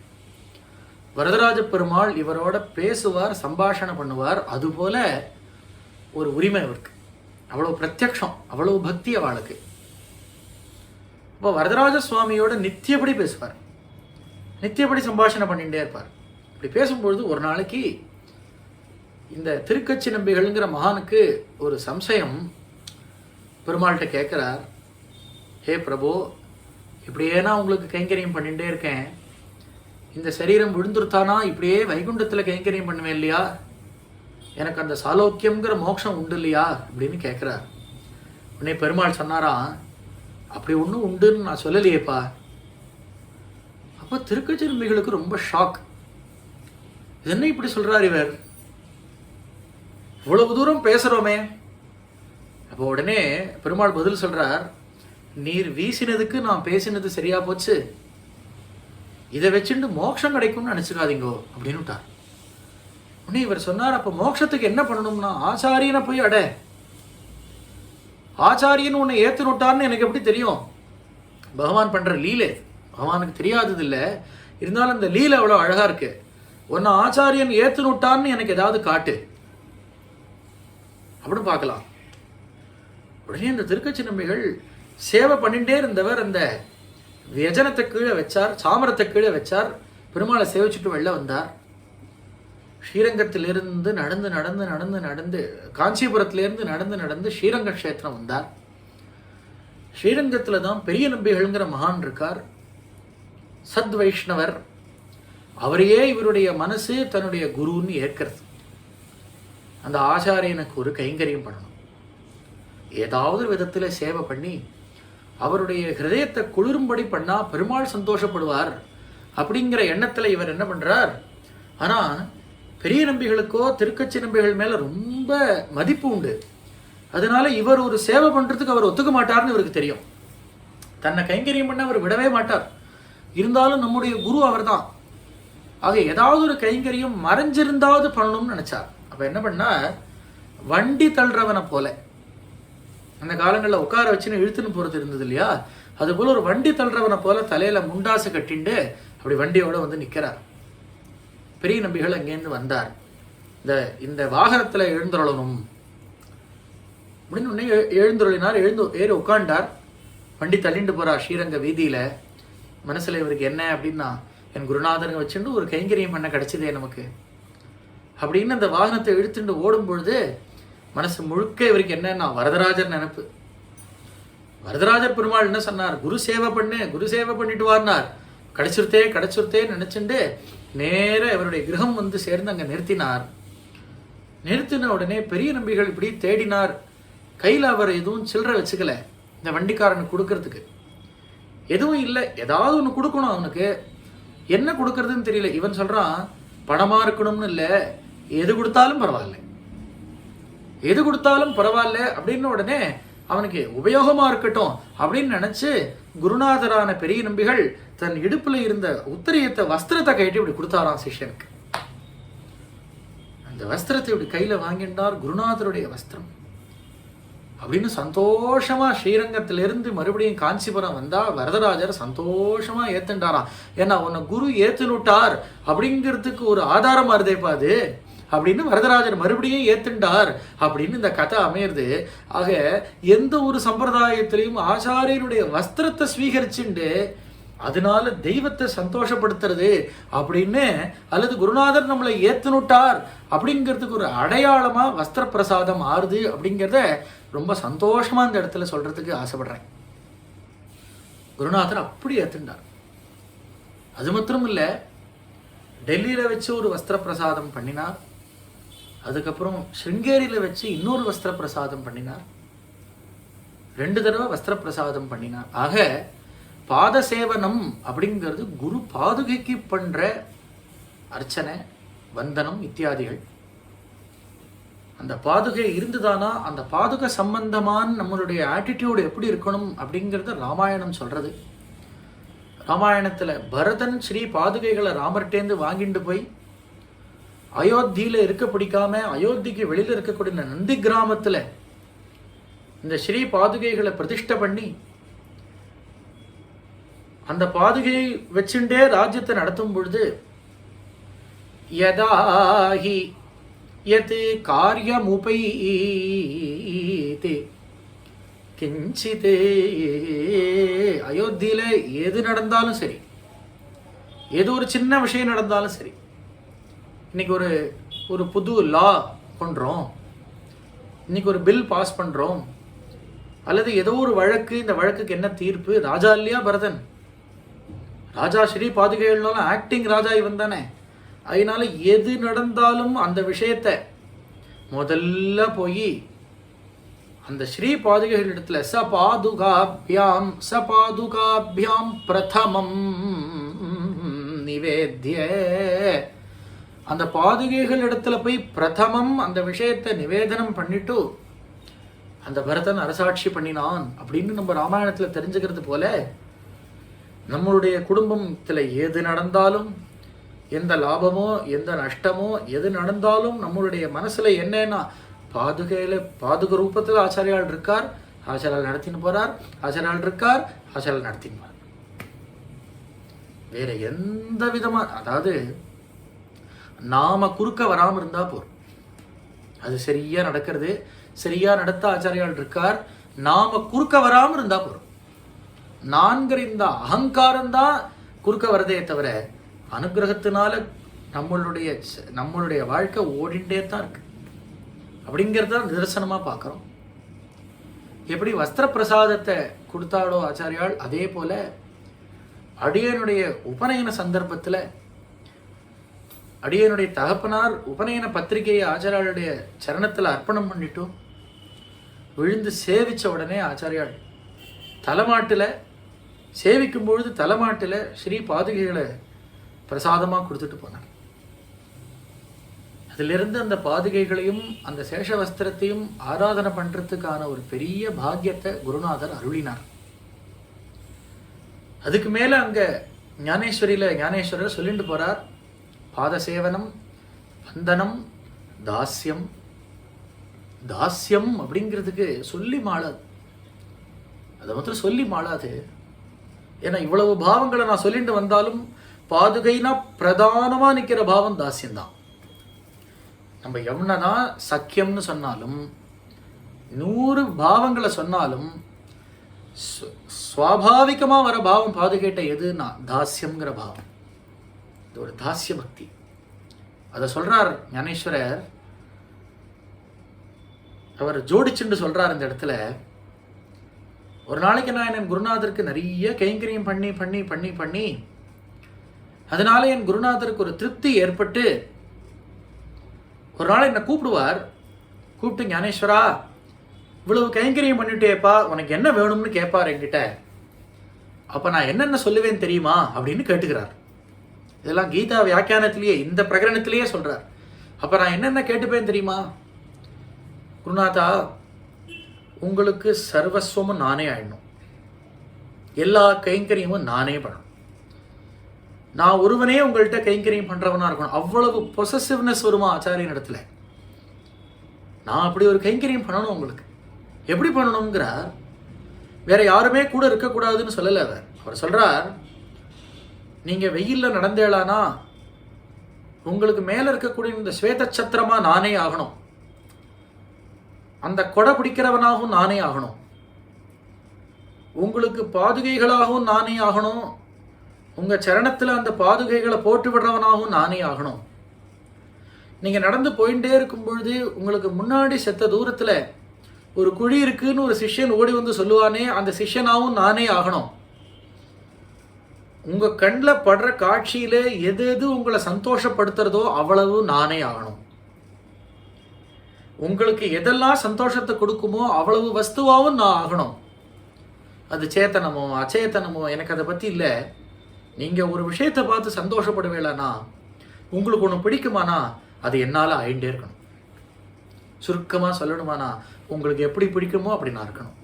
வரதராஜ பெருமாள் இவரோட பேசுவார், சம்பாஷணை பண்ணுவார். அதுபோல ஒரு உரிமை அவருக்கு. அவ்வளவு பிரத்யக்ஷம், அவ்வளவு பக்தி அவளுக்கு. இப்போ வரதராஜ சுவாமியோட நித்தியப்படி பேசுவார், நித்தியப்படி சம்பாஷணை பண்ணிகிட்டே இருப்பார். இப்படி பேசும்பொழுது ஒரு நாளைக்கு இந்த திருக்கச்சி நம்பிகள்ங்கிற மகானுக்கு ஒரு சம்சயம். பெருமாள்கிட்ட கேட்குறார், ஹே பிரபு, இப்படியே நான் உங்களுக்கு கைங்கரியம் பண்ணிகிட்டே இருக்கேன், இந்த சரீரம் விழுந்துருத்தானா இப்படியே வைகுண்டத்தில் கைங்கரியம் பண்ணுவேன் இல்லையா, எனக்கு அந்த சாலோக்கியம்ங்கிற மோட்சம் உண்டு இல்லையா அப்படின்னு கேட்குறார். உடனே பெருமாள் சொன்னாராம், அப்படி ஒன்றும் உண்டுன்னு நான் சொல்லலையேப்பா. அப்போ திருக்கச்சி நம்பிகளுக்கு ரொம்ப ஷாக். என்ன இப்படி சொல்கிறார் இவர், இவ்வளவு தூரம் பேசுகிறோமே. அப்போ உடனே பெருமாள் பதில் சொல்கிறார், நீர் வீசினதுக்கு நான் பேசினது சரியா போச்சு, இதை வச்சுட்டு மோட்சம் கிடைக்கும்னு நினச்சிக்காதீங்கோ அப்படின்னு விட்டார். உடனே இவர் சொன்னார், அப்போ மோட்சத்துக்கு என்ன பண்ணணும்னா ஆச்சாரியனை போய் அட, ஆச்சாரியன் உன்னை ஏற்று விட்டார்னு எனக்கு எப்படி தெரியும்? பகவான் பண்ணுற லீலை பகவானுக்கு தெரியாதது இல்லை, இருந்தாலும் இந்த லீலை அவ்வளோ அழகாக இருக்கு. உன்னை ஆச்சாரியன் ஏற்று விட்டார்னு எனக்கு ஏதாவது காட்டு அப்படின்னு பார்க்கலாம். உடனே இந்த திருக்கச்சி நம்பிகள் சேவை பண்ணிகிட்டே இருந்தவர் அந்த வியஜனத்தை கீழே வச்சார், சாமரத்தை கீழே வச்சார், பெருமாளை சேவிச்சுட்டு வெளில வந்தார். ஸ்ரீரங்கத்திலிருந்து நடந்து நடந்து நடந்து நடந்து காஞ்சிபுரத்திலிருந்து நடந்து நடந்து ஸ்ரீரங்க க்ஷேத்திரம் வந்தார். ஸ்ரீரங்கத்தில் தான் பெரிய நம்பிகள்ங்கிற மகான் இருக்கார், சத் வைஷ்ணவர். அவரையே இவருடைய மனசு தன்னுடைய குருன்னு ஏற்கிறது. அந்த ஆச்சாரியனுக்கு ஒரு கைங்கரியம் பண்ணணும், ஏதாவது விதத்தில் சேவை பண்ணி அவருடைய ஹிருதயத்தை குளிரும்படி பண்ணால் பெருமாள் சந்தோஷப்படுவார் அப்படிங்கிற எண்ணத்தில் இவர் என்ன பண்ணுறார். ஆனால் பெரிய நம்பிகளுக்கோ திருக்கச்சி நம்பிகள் மேலே ரொம்ப மதிப்பு உண்டு. அதனால இவர் ஒரு சேவை பண்ணுறதுக்கு அவர் ஒத்துக்க மாட்டார்னு இவருக்கு தெரியும். தன்னை கைங்கரியம் பண்ண அவர் விடவே மாட்டார். இருந்தாலும் நம்முடைய குரு அவர் தான். ஆக ஏதாவது ஒரு கைங்கரியம் மறைஞ்சிருந்தாவது பண்ணணும்னு நினச்சார். அப்போ என்ன பண்ணால், வண்டி தள்ளுறவனை போல, அந்த காலங்களில் உட்கார வச்சுன்னு இழுத்துன்னு போகிறது இருந்தது இல்லையா, அதுபோல் ஒரு வண்டி தள்ளுறவனை போல தலையில் முண்டாசை கட்டிண்டு அப்படி வண்டியோடு நிற்கிறார். பெரிய நம்பிகள் அங்கேருந்து வந்தார். இந்த வாகனத்தில் எழுந்துருளணும் அப்படின்னு உடனே எழுந்துருளினார். ஏறி உட்காண்டார். வண்டி தள்ளிண்டு போகிறார் ஸ்ரீரங்க வீதியில். மனசில் இவருக்கு என்ன அப்படின்னா, என் குருநாதனை வச்சுட்டு ஒரு கைங்கரியம் பண்ண கிடச்சிதே நமக்கு அப்படின்னு அந்த வாகனத்தை இழுத்துட்டு ஓடும் பொழுது மனசு முழுக்க இவருக்கு என்னன்னா வரதராஜர் நினைப்பு. வரதராஜர் பெருமாள் என்ன சொன்னார், குரு சேவை பண்ணு, குரு சேவை பண்ணிட்டு வார்னார். கிடைச்சிருத்தே நினைச்சுட்டு நேர இவருடைய கிரகம் சேர்ந்து அங்கே நிறுத்தினார். நிறுத்தின உடனே பெரிய நம்பிகள் இப்படி தேடினார். கையில் அவர் எதுவும் சில்லறை வச்சுக்கல, இந்த வண்டிக்காரனுக்கு கொடுக்கறதுக்கு எதுவும் இல்லை. ஏதாவது ஒன்று கொடுக்கணும் அவனுக்கு, என்ன கொடுக்கறதுன்னு தெரியல. இவன் சொல்கிறான், பணமாக இருக்கணும்னு இல்லை, எது கொடுத்தாலும் பரவாயில்ல, எது கொடுத்தாலும் பரவாயில்ல அப்படின்னு உடனே அவனுக்கு உபயோகமாக இருக்கட்டும் அப்படின்னு நினச்சி குருநாதரான பெரிய நம்பிகள் தன் இடுப்பில் இருந்த உத்தரியத்தை வஸ்திரத்தை கைட்டு இப்படி கொடுத்தாராம் சிஷ்யனுக்கு. அந்த வஸ்திரத்தை இப்படி கையில் வாங்கிட்டார், குருநாதருடைய வஸ்திரம் அப்படின்னு சந்தோஷமா ஸ்ரீரங்கத்திலிருந்து மறுபடியும் காஞ்சிபுரம் வந்தா வரதராஜர் சந்தோஷமா ஏத்துண்டாராம். ஏன்னா உன்னை குரு ஏத்துனுட்டார் அப்படிங்கிறதுக்கு ஒரு ஆதாரமா இருந்தேப்பா அது அப்படின்னு வரதராஜர் மறுபடியும் ஏத்துண்டார் அப்படின்னு இந்த கதை அமையிறது. ஆக எந்த ஒரு சம்பிரதாயத்திலையும் ஆச்சாரியனுடைய வஸ்திரத்தை ஸ்வீகரிச்சுண்டு அதனால தெய்வத்தை சந்தோஷப்படுத்துறது அப்படின்னு, அல்லது குருநாதர் நம்மளை ஏத்துனுட்டார் அப்படிங்கிறதுக்கு ஒரு அடையாளமா வஸ்திர பிரசாதம் ஆறுது அப்படிங்கிறத ரொம்ப சந்தோஷமா இந்த இடத்துல சொல்றதுக்கு ஆசைப்படுறேன். குருநாதர் அப்படி ஏற்றுண்டார். அது மாத்திரம் இல்லை, டெல்லியில் வச்சு ஒரு வஸ்திர பிரசாதம் பண்ணினார். அதுக்கப்புறம் ஸ்ருங்கேரியில் வச்சு இன்னொரு வஸ்திர பிரசாதம் பண்ணினார். 2 தடவை வஸ்திர பிரசாதம் பண்ணினார். ஆக பாத சேவனம் அப்படிங்கிறது குரு பாதுகைக்கு பண்ற அர்ச்சனை, வந்தனம் இத்தியாதிகள். அந்த பாதுகை இருந்துதானா அந்த பாதுகை சம்பந்தமான நம்மளுடைய ஆட்டிடியூடு எப்படி இருக்கணும் அப்படிங்கிறத ராமாயணம் சொல்றது. ராமாயணத்துல பரதன் ஸ்ரீ பாதுகைகளை ராமர்கிட்டேந்து வாங்கிட்டு போய் அயோத்தியில இருக்க பிடிக்காம அயோத்திக்கு வெளியில இருக்கக்கூடிய நந்தி கிராமத்துல இந்த ஸ்ரீ பாதுகைகளை பிரதிஷ்டை பண்ணி அந்த பாதுகையை வச்சுட்டே ராஜ்யத்தை நடத்தும் பொழுது யதாஹி யத் காரியமுபைதே கிஞ்சித், அயோத்தியில எது நடந்தாலும் சரி, ஏதோ ஒரு சின்ன விஷயம் நடந்தாலும் சரி, இன்னைக்கு ஒரு புது லா பண்றோம், இன்னைக்கு ஒரு பில் பாஸ் பண்றோம், அல்லது ஏதோ ஒரு வழக்கு, இந்த வழக்குக்கு என்ன தீர்ப்பு, ராஜா இல்லையா பரதன், ராஜா ஸ்ரீ பாதுகைகள்னாலும் ஆக்டிங் ராஜா இவன் தானே. அதனால எது நடந்தாலும் அந்த விஷயத்தை முதல்ல போய் அந்த ஸ்ரீ பாதுகைகள் இடத்துல சபாதுகாபியாம் பிரதமம் நிவேத்திய, அந்த பாதுகைகள் இடத்துல போய் பிரதமம் அந்த விஷயத்தை நிவேதனம் பண்ணிட்டு அந்த பரதன் அரசாட்சி பண்ணினான் அப்படின்னு நம்ம ராமாயணத்துல தெரிஞ்சுக்கிறது போல, நம்மளுடைய குடும்பத்தில் எது நடந்தாலும், எந்த லாபமோ எந்த நஷ்டமோ எது நடந்தாலும் நம்மளுடைய மனசுல என்னன்னா பாதுகையில பாதுக ரூபத்தில் ஆச்சாரியால் இருக்கார், ஆச்சாரியால் நடத்தின்னு போறார், ஆச்சாரியால் இருக்கார், ஆச்சாரியால் நடத்தின்னு போறார். வேற எந்த விதமா, அதாவது நாம குறுக்க வராம இருந்தா போறோம், அது சரியா நடக்கிறது, சரியா நடத்த ஆச்சாரியால் இருக்கார், நாம குறுக்க வராம இருந்தா போறோம். நான்கிற இந்த அகங்காரம் தான் குறுக்க வரதே தவிர அனுகிரகத்தினால நம்மளுடைய வாழ்க்கை ஓடிண்டே தான் இருக்கு அப்படிங்கிறத நிதர்சனமா பார்க்கிறோம். எப்படி வஸ்திர பிரசாதத்தை கொடுத்தாடோ ஆச்சாரியால், அதே போல அடியனுடைய உபநயன சந்தர்ப்பத்தில் அடியனுடைய தகப்பனார் உபநயன பத்திரிகையை ஆச்சாரியாளுடைய சரணத்தில் அர்ப்பணம் பண்ணிட்டும் விழுந்து சேவிச்ச உடனே ஆச்சாரியால் தலைமாட்டில் சேவிக்கும் பொழுது தலைமாட்டில் ஸ்ரீ பாதுகைகளை பிரசாதமாக கொடுத்துட்டு போனார். அதிலிருந்து அந்த பாதுகைகளையும் அந்த சேஷ வஸ்திரத்தையும் ஆராதனை பண்றதுக்கான ஒரு பெரிய பாக்கியத்தை குருநாதர் அருளினார். அதுக்கு மேல அங்க ஞானேஸ்வரர் சொல்லிட்டு போறார், பாத சேவனம், வந்தனம், தாஸ்யம். தாஸ்யம் அப்படிங்கிறதுக்கு சொல்லி மாளாது, அதை மாத்திரம் சொல்லி மாளாது. ஏன்னா இவ்வளவு பாவங்களை நான் சொல்லிட்டு வந்தாலும் பாதுகைனா பிரதானமா நிக்கிற பாவம் தாஸ்யம்தான். நம்ம எவ்வளவுதான் சக்கியம்னு சொன்னாலும் 100 பாவங்களை சொன்னாலும் சுவாபாவிகமா வர பாவம் பாதுகைட்ட எதுனா தாஸ்யம்ங்கிற பாவம். இது ஒரு தாஸ்ய பக்தி. அதை சொல்றார் ஞானேஸ்வரர். அவர் ஜோடிச்சுண்டு சொல்றார் இந்த இடத்துல, ஒரு நாளைக்கு நான் என் குருநாதருக்கு நிறைய கைங்கரியம் பண்ணி பண்ணி பண்ணி பண்ணி அதனால என் குருநாதருக்கு ஒரு திருப்தி ஏற்பட்டு ஒரு நாள் என்னை கூப்பிடுவார். கூப்பிட்டு, ஞானேஸ்வரா இவ்வளவு கைங்கரியம் பண்ணிட்டேப்பா, உனக்கு என்ன வேணும்னு கேட்பார் என்கிட்ட. அப்ப நான் என்னென்ன சொல்லுவேன் தெரியுமா அப்படின்னு கேட்டுக்கிறார். இதெல்லாம் கீதா வியாக்கியானத்திலேயே இந்த பிரகரணத்திலேயே சொல்றார். அப்ப நான் என்னென்ன கேட்டுப்பேன் தெரியுமா? குருநாதா, உங்களுக்கு சர்வஸ்வமும் நானே ஆயிடணும், எல்லா கைங்கரியமும் நானே பண்ணணும், நான் ஒருவனே உங்கள்கிட்ட கைங்கரியம் பண்றவனா இருக்கணும். அவ்வளவு பொசசிவ்னஸ் வருமா ஆச்சாரியன் இடத்துல. நான் அப்படி ஒரு கைங்கரியம் பண்ணணும். உங்களுக்கு எப்படி பண்ணணுங்கிறார். வேற யாருமே கூட இருக்கக்கூடாதுன்னு சொல்லல அவர் சொல்றார், நீங்க வெயில்ல நடந்தேளானா உங்களுக்கு மேல இருக்கக்கூடிய இந்த ஸ்வேத சத்திரமா நானே ஆகணும், அந்த கொடை பிடிக்கிறவனாகவும் நானே ஆகணும், உங்களுக்கு பாதுகைகளாகவும் நானே ஆகணும், உங்க சரணத்துல அந்த பாதுகைகளை போட்டு விடுறவனாகவும் நானே ஆகணும். நீங்க நடந்து போயிட்டே இருக்கும் பொழுது உங்களுக்கு முன்னாடி செத்த தூரத்துல ஒரு குழி இருக்குன்னு ஒரு சிஷ்யன் ஓடி வந்து சொல்லுவானே, அந்த சிஷ்யனாகவும் நானே ஆகணும். உங்கள் கண்ணில் படுற காட்சியில் எது எது உங்களை சந்தோஷப்படுத்துறதோ அவ்வளவு நானே ஆகணும். உங்களுக்கு எதெல்லாம் சந்தோஷத்தை கொடுக்குமோ அவ்வளவு வஸ்துவாகவும் நான் ஆகணும். அது சேத்தனமோ அச்சேத்தனமோ எனக்கு அதை பற்றி இல்லை. நீங்கள் ஒரு விஷயத்தை பார்த்து சந்தோஷப்படுவேலானா, உங்களுக்கு ஒன்று பிடிக்குமானா அது என்னால் ஆயிண்டே இருக்கணும். சுருக்கமாக சொல்லணுமானா உங்களுக்கு எப்படி பிடிக்குமோ அப்படி நான் இருக்கணும்.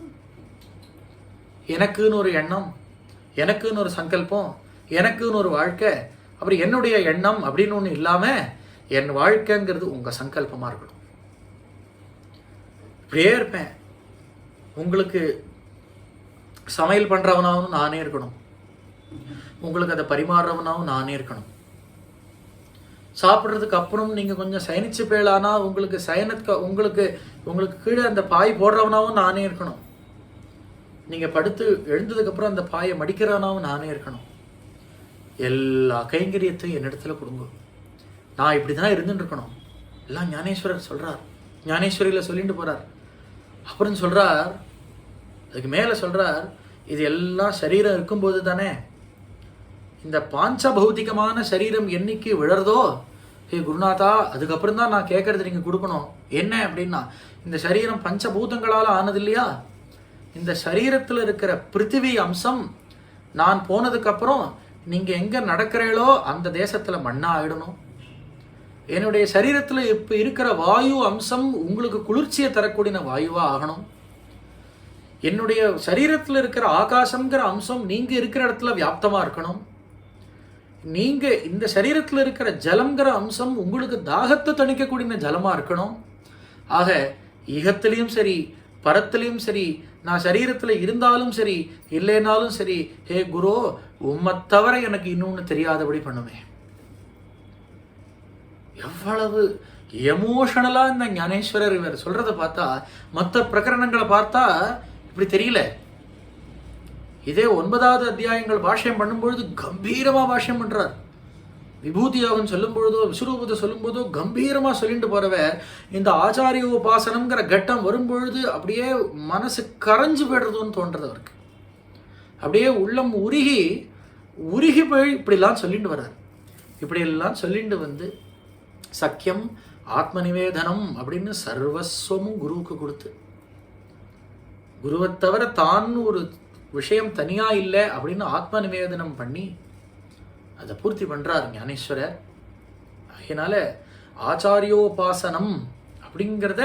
எனக்குன்னு ஒரு எண்ணம், எனக்குன்னு ஒரு சங்கல்பம், எனக்குன்னு ஒரு வாழ்க்கை, அப்புறம் என்னுடைய எண்ணம் அப்படின்னு ஒன்று இல்லாமல் என் வாழ்க்கைங்கிறது உங்கள் சங்கல்பமாக இருக்கணும். இப்படியே இருப்பேன். உங்களுக்கு சமையல் பண்ணுறவனாகவும் நானே இருக்கணும். உங்களுக்கு அதை பரிமாறுறவனாகவும் நானே இருக்கணும். சாப்பிட்றதுக்கு அப்புறம் நீங்கள் கொஞ்சம் சயனிச்சு போயலானா உங்களுக்கு உங்களுக்கு உங்களுக்கு கீழே அந்த பாய் போடுறவனாகவும் நானே இருக்கணும். நீங்கள் படுத்து எழுந்ததுக்கப்புறம் அந்த பாயை மடிக்கிறவனாகவும் நானே இருக்கணும். எல்லா கைங்கரியத்தையும் என்னிடத்துல கொடுங்க. நான் இப்படி தான் இருந்துட்டு இருக்கணும். எல்லாம் ஞானேஸ்வரர் சொல்கிறார், ஞானேஸ்வரியில் சொல்லிட்டு போகிறார். அப்புறம் சொல்கிறார், அதுக்கு மேலே சொல்கிறார், இது எல்லாம் சரீரம் இருக்கும்போது தானே, இந்த பாஞ்சபௌதிகமான சரீரம் என்னைக்கு விழறதோ ஹே குருநாதா, அதுக்கப்புறம் தான் நான் கேட்கறது நீங்கள் கொடுக்கணும். என்ன அப்படின்னா, இந்த சரீரம் பஞ்சபூதங்களால் ஆனது இல்லையா, இந்த சரீரத்தில் இருக்கிற பிருத்திவி அம்சம் நான் போனதுக்கப்புறம் நீங்கள் எங்கே நடக்கிறீங்களோ அந்த தேசத்தில் மண்ணாக ஆகிடணும். என்னுடைய சரீரத்தில் இப்போ இருக்கிற வாயு அம்சம் உங்களுக்கு குளிர்ச்சியை தரக்கூடிய வாயுவாக ஆகணும். என்னுடைய சரீரத்தில் இருக்கிற ஆகாசங்கிற அம்சம் நீங்கள் இருக்கிற இடத்துல வியாப்தமாக இருக்கணும். நீங்கள் இந்த சரீரத்தில் இருக்கிற ஜலங்கிற அம்சம் உங்களுக்கு தாகத்தை தணிக்கக்கூடிய ஜலமாக இருக்கணும். ஆக ஈகத்திலையும் சரி பரத்திலையும் சரி, நான் சரீரத்தில் இருந்தாலும் சரி இல்லைனாலும் சரி, ஹே குரு, உம்மை தவிர எனக்கு இன்னொன்று தெரியாதபடி பண்ணுவேன். எவ்வளவு எமோஷனலாக இந்த ஞானேஸ்வரர் இவர் சொல்கிறத பார்த்தா, மற்ற பிரகரணங்களை பார்த்தா இப்படி தெரியல. இதே 9வது அத்தியாயங்கள் பாஷ்யம் பண்ணும்பொழுது கம்பீரமாக பாஷ்யம் பண்ணுறார். விபூதி யோகம் சொல்லும் பொழுதோ விஸ்வரூபத்தை சொல்லும் போதோ கம்பீரமாக சொல்லிட்டு போகிறவர், இந்த ஆச்சாரிய உபாசனம்ங்கிற கட்டம் வரும்பொழுது அப்படியே மனசு கரைஞ்சு போய்டுறதுன்னு தோன்றது அவருக்கு. அப்படியே உள்ளம் உருகி போய் இப்படிலாம் சொல்லிட்டு வர்றார். இப்படியெல்லாம் சொல்லிட்டு வந்து சக்கியம் ஆத்ம நிவேதனம் அப்படின்னு சர்வஸ்வமும் குருவுக்கு கொடுத்து, குருவை தவிர தான் ஒரு விஷயம் தனியாக இல்லை அப்படின்னு ஆத்ம நிவேதனம் பண்ணி அதை பூர்த்தி பண்ணுறார் ஞானேஸ்வரர். அதனால ஆச்சாரியோபாசனம் அப்படிங்கிறத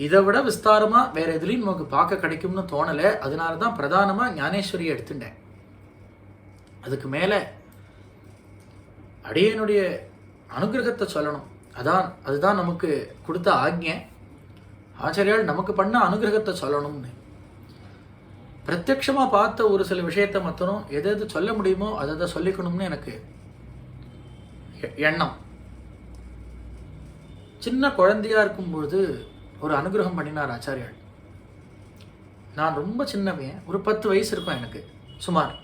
இதை விட விஸ்தாரமாக வேறு எதுலேயும் நமக்கு பார்க்க கிடைக்கும்னு தோணலை. அதனால தான் பிரதானமாக ஞானேஸ்வரியை எடுத்துட்டேன். அதுக்கு மேலே அடியனுடைய அனுகிரகத்தை சொல்லணும். அதுதான் நமக்கு கொடுத்த ஆக்ஞை. ஆச்சாரியால் நமக்கு பண்ண அனுகிரகத்தை சொல்லணும்னு பிரத்யட்சமாக பார்த்த ஒரு சில விஷயத்தை மாத்திரம் எது சொல்ல முடியுமோ அதை சொல்லிக்கணும்னு எனக்கு எண்ணம். சின்ன குழந்தையாக இருக்கும்பொழுது ஒரு அனுகிரகம் பண்ணினார் ஆச்சாரியால். நான் ரொம்ப சின்னவன், ஒரு 10 வயசு இருக்கும் எனக்கு சுமார்.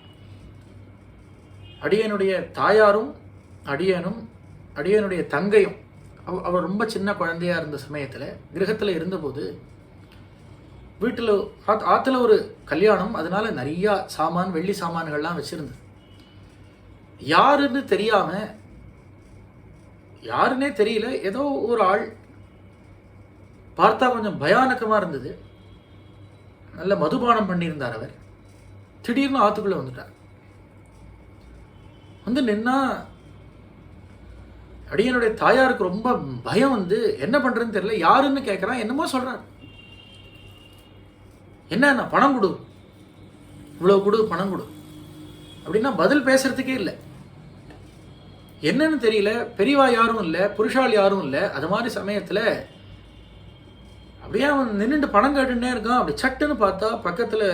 அடியனுடைய தாயாரும் அடியனுடைய தங்கையும், அவர் ரொம்ப சின்ன குழந்தையாக இருந்த சமயத்தில் கிரகத்தில் இருந்தபோது வீட்டில் ஆற்றுல ஒரு கல்யாணம், அதனால நிறையா சாமான் வெள்ளி சாமான்கள்லாம் வச்சுருந்தது. யாருன்னே தெரியல, ஏதோ ஒரு ஆள் பார்த்தா கொஞ்சம் பயானகமாக இருந்தது. நல்ல மதுபானம் பண்ணியிருந்தார் அவர். திடீர்னு ஆற்றுக்குள்ளே வந்துட்டார். வந்து நின்னா அடியனுடைய தாயாருக்கு ரொம்ப பயம். வந்து என்ன பண்ணுறதுன்னு தெரியல, யாருன்னு கேட்குறான், என்னமோ சொல்கிறார். என்ன பணம் கொடு, இவ்வளோ கொடு, பணம் கொடு அப்படின்னா பதில் பேசுறதுக்கே இல்லை. என்னன்னு தெரியல, பெரியவா யாரும் இல்லை, புருஷால் யாரும் இல்லை. அது மாதிரி சமயத்தில் அப்படியே அவன் நின்றுட்டு பணம் கேட்டுன்னே இருக்கான். அப்படி சட்டுன்னு பார்த்தா பக்கத்தில்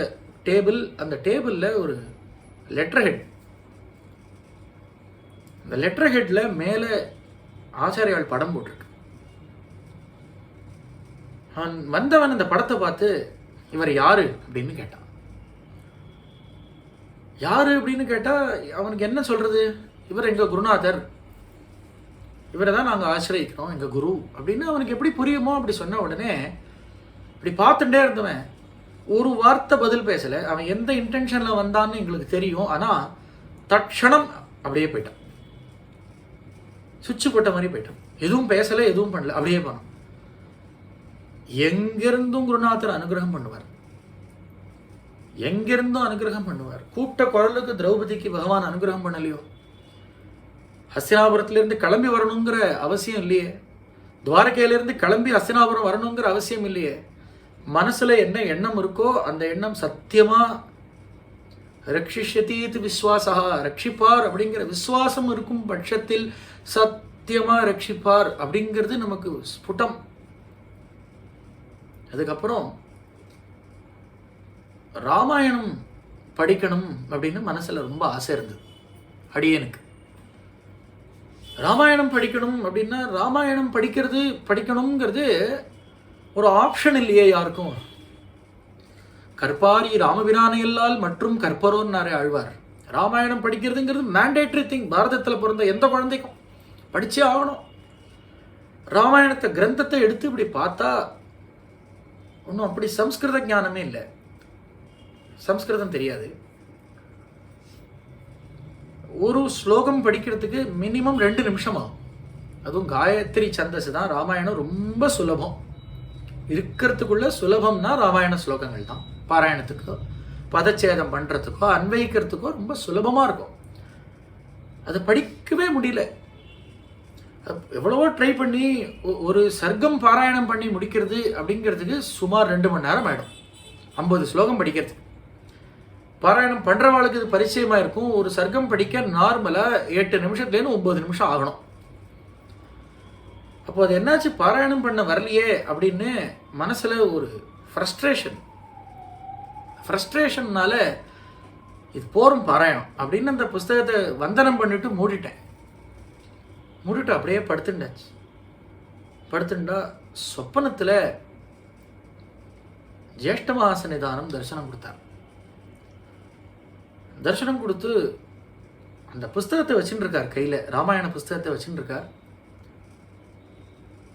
டேபிள், அந்த டேபிளில் ஒரு லெட்டர் ஹெட். அந்த லெட்டர் ஹெட்டில் மேலே ஆச்சாரியால் படம் போட்டிருக்கு. அவன் வந்தவன் அந்த படத்தை பார்த்து, இவர் யாரு அப்படின்னு கேட்டான். யாரு அப்படின்னு கேட்டால் அவனுக்கு என்ன சொல்கிறது, இவர் எங்கள் குருநாதர், இவரை தான் நாங்கள் ஆசிரியக்கிறோம், எங்கள் குரு அப்படின்னு அவனுக்கு எப்படி புரியுமோ அப்படி சொன்ன உடனே இப்படி பார்த்துட்டே இருந்தவன் ஒரு வார்த்தை பதில் பேசலை. அவன் எந்த இன்டென்ஷனில் வந்தான்னு எங்களுக்கு தெரியும், ஆனால் தட்சணம் அப்படியே போயிட்டான். சுவிட்சு போட்ட மாதிரி போயிட்டான். எதுவும் பேசலை, எதுவும் பண்ணல, அப்படியே போனான். எங்கிருந்தும் குருநாதர் அனுகிரகம் பண்ணுவார், எங்கிருந்தும் அனுகிரகம் பண்ணுவார். கூப்பிட்ட குரலுக்கு திரௌபதிக்கு பகவான் அனுகிரகம் பண்ணலையோ? ஹஸ்தினாபுரத்திலிருந்து கிளம்பி வரணுங்கிற அவசியம் இல்லையே, துவாரகையிலிருந்து கிளம்பி ஹஸ்தினாபுரம் வரணுங்கிற அவசியம் இல்லையே. மனசுல என்ன எண்ணம் இருக்கோ அந்த எண்ணம் சத்தியமா ரக்ஷிஷ்யதீத் விஸ்வாசா, ரட்சிப்பார் அப்படிங்கிற விசுவாசம் இருக்கும் பட்சத்தில் சத்தியமா ரட்சிப்பார் அப்படிங்கிறது நமக்கு ஸ்புடம். அதுக்கப்புறம் ராமாயணம் படிக்கணும் அப்படின்னு மனசுல ரொம்ப ஆசை இருந்தது அடியனுக்கு. ராமாயணம் படிக்கணும் அப்படின்னா ராமாயணம் படிக்கணுங்கிறது ஒரு ஆப்ஷன் இல்லையே யாருக்கும். கற்பாரி ராமபிரானையல்லால் மற்றும் கற்பரோன்னாரே ஆழ்வார். ராமாயணம் படிக்கிறதுங்கிறது மேண்டேட்ரி திங். பாரதத்தில் பிறந்த எந்த குழந்தைக்கும் படிச்சே ஆகணும். ராமாயணத்தை கிரந்தத்தை எடுத்து இப்படி பார்த்தா ஒன்றும் அப்படி சம்ஸ்கிருத ஞானமே இல்லை, சம்ஸ்கிருதம் தெரியாது. ஒரு ஸ்லோகம் படிக்கிறதுக்கு மினிமம் 2 நிமிஷம் ஆகும். அதுவும் காயத்ரி சந்தஸ் தான். ராமாயணம் ரொம்ப சுலபம், இருக்கிறதுக்குள்ள சுலபம்னா ராமாயண ஸ்லோகங்கள் தான். பாராயணத்துக்கோ பதச்சேதம் பண்ணுறதுக்கோ அன்வயிக்கிறதுக்கோ ரொம்ப சுலபமாக இருக்கும். அதை படிக்கவே முடியல. எவ்வளவோ ட்ரை பண்ணி ஒரு சர்க்கம் பாராயணம் பண்ணி முடிக்கிறது அப்படிங்கிறதுக்கு சுமார் 2 மணி நேரம் ஆகிடும். 50 ஸ்லோகம் படிக்கிறதுக்கு. பாராயணம் பண்ணுறவாளுக்கு இது பரிச்சயமாக இருக்கும். ஒரு சர்க்கம் படிக்க நார்மலாக 8 நிமிஷத்துலேருந்து 9 நிமிஷம் ஆகணும். அப்போ அது என்னாச்சு, பாராயணம் பண்ண வரலையே அப்படின்னு மனசில் ஒரு ஃப்ரஸ்ட்ரேஷன்னால இது போரும் பாராயணம் அப்படின்னு அந்த புஸ்தகத்தை வந்தனம் பண்ணிட்டு மூடிட்டு அப்படியே படுத்துண்டாச்சு. படுத்துண்டா சொப்பனத்தில் ஜேஷ்ட மாச நிதானம் தரிசனம் கொடுத்தார். தரிசனம் கொடுத்து அந்த புஸ்தகத்தை வச்சுட்டு இருக்கார் கையில், ராமாயண புஸ்தகத்தை வச்சுட்டு இருக்கார்.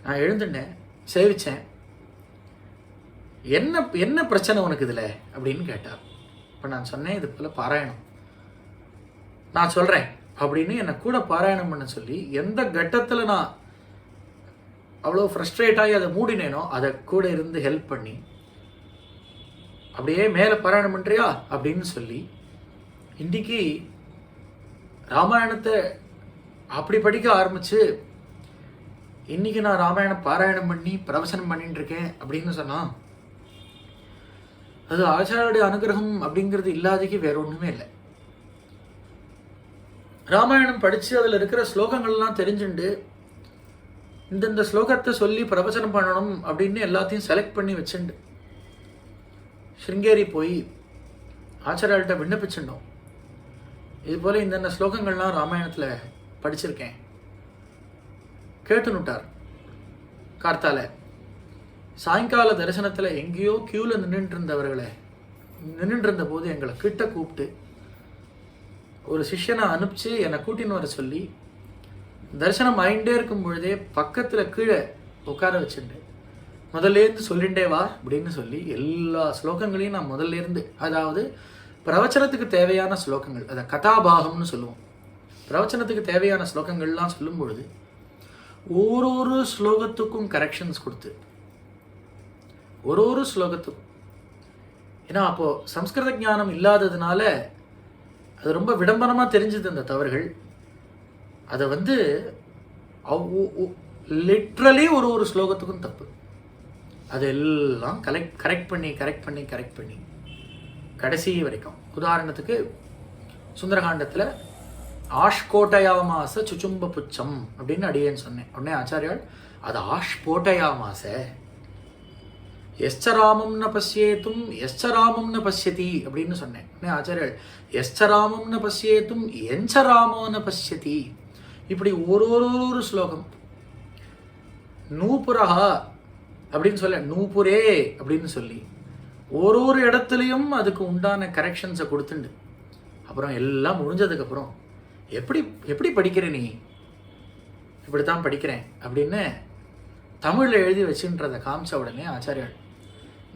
நான் எழுந்துட்டேன், சேவிச்சேன். என்ன பிரச்சனை உனக்கு இதில் அப்படின்னு கேட்டார். இப்போ நான் சொன்னேன், இது போல் பாராயணம் நான் சொல்கிறேன் அப்படின்னு என்னை கூட பாராயணம் பண்ண சொல்லி எந்த கட்டத்தில் நான் அவ்வளோ ஃப்ரஸ்ட்ரேட் ஆகி அதை மூடினேனோ அதை கூட இருந்து ஹெல்ப் பண்ணி அப்படியே மேலே பாராயணம் பண்ணுறியா அப்படின்னு சொல்லி இன்றைக்கி ராமாயணத்தை அப்படி படிக்க ஆரம்பித்து இன்றைக்கி நான் ராமாயணம் பாராயணம் பண்ணி பிரவசனம் பண்ணிட்டு இருக்கேன் அப்படின்னு சொன்னால் அது ஆச்சாரியுடைய அனுகிரகம் அப்படிங்கிறது இல்லாதக்கு வேற ஒன்றுமே இல்லை. ராமாயணம் படித்து அதில் இருக்கிற ஸ்லோகங்கள்லாம் தெரிஞ்சுண்டு இந்தந்த ஸ்லோகத்தை சொல்லி பிரவசனம் பண்ணணும் அப்படின்னு எல்லாத்தையும் செலக்ட் பண்ணி வச்சுண்டு ஸ்ருங்கேரி போய் ஆச்சாரியால்கிட்ட விண்ணப்பிச்சுட்டோம். இது போல் இந்தந்த ஸ்லோகங்கள்லாம் ராமாயணத்தில் படிச்சிருக்கேன். கேட்டுனுட்டார். கார்த்தால சாயங்கால தரிசனத்தில் எங்கேயோ கியூவில் நின்றுட்டு இருந்த போது எங்களை கிட்ட கூப்பிட்டு ஒரு சிஷ்யனை அனுப்பிச்சு என்னை கூட்டின்னு வர சொல்லி தரிசனம் ஆயிண்டே இருக்கும் பொழுதே பக்கத்தில் கீழே உட்கார வச்சுட்டு முதல்லேருந்து சொல்லிண்டே வா அப்படின்னு சொல்லி எல்லா ஸ்லோகங்களையும் நான் முதல்லேருந்து, அதாவது பிரவச்சனத்துக்கு தேவையான ஸ்லோகங்கள், அதை கதாபாகம்னு சொல்லுவோம். பிரவச்சனத்துக்கு தேவையான ஸ்லோகங்கள்லாம் சொல்லும் பொழுது ஒரு ஸ்லோகத்துக்கும் கரெக்ஷன்ஸ் கொடுத்து ஒரு ஸ்லோகத்துக்கும், ஏன்னா அப்போது சம்ஸ்கிருத ஞானம் இல்லாததுனால அது ரொம்ப விடம்பரமாக தெரிஞ்சது அந்த தவறுகள். அதை லிட்ரலி ஒரு ஸ்லோகத்துக்கும் தப்பு. அதெல்லாம் கரெக்ட் பண்ணி கடைசி வரைக்கும். உதாரணத்துக்கு சுந்தரகாண்டத்தில் ஆஷ்கோட்டயாமாச சுச்சும்ப புச்சம் அப்படின்னு அடியேன்னு சொன்னேன். உடனே ஆச்சாரியால் அது ஆஷ்போட்டயாமாச எஸ்சராமம் ந பசியேத்தும் எஸ்சராமம் ந பசியதி அப்படின்னு சொன்னேன். உடனே ஆச்சாரியால் எஸ்சராமம் ந பசியேத்தும் எஞ்சராமோ ந பசியதி. இப்படி ஒரு ஸ்லோகம் நூபுரஹா அப்படின்னு சொல்ல நூபுரே அப்படின்னு சொல்லி ஒரு இடத்துலையும் அதுக்கு உண்டான கரெக்ஷன்ஸை கொடுத்துண்டு அப்புறம் எல்லாம் முடிஞ்சதுக்கப்புறம் எப்படி படிக்கிற நீ? இப்படித்தான் படிக்கிறேன் அப்படின்னு தமிழில் எழுதி வச்சுன்றதை காமிச்ச உடனே ஆச்சாரியால்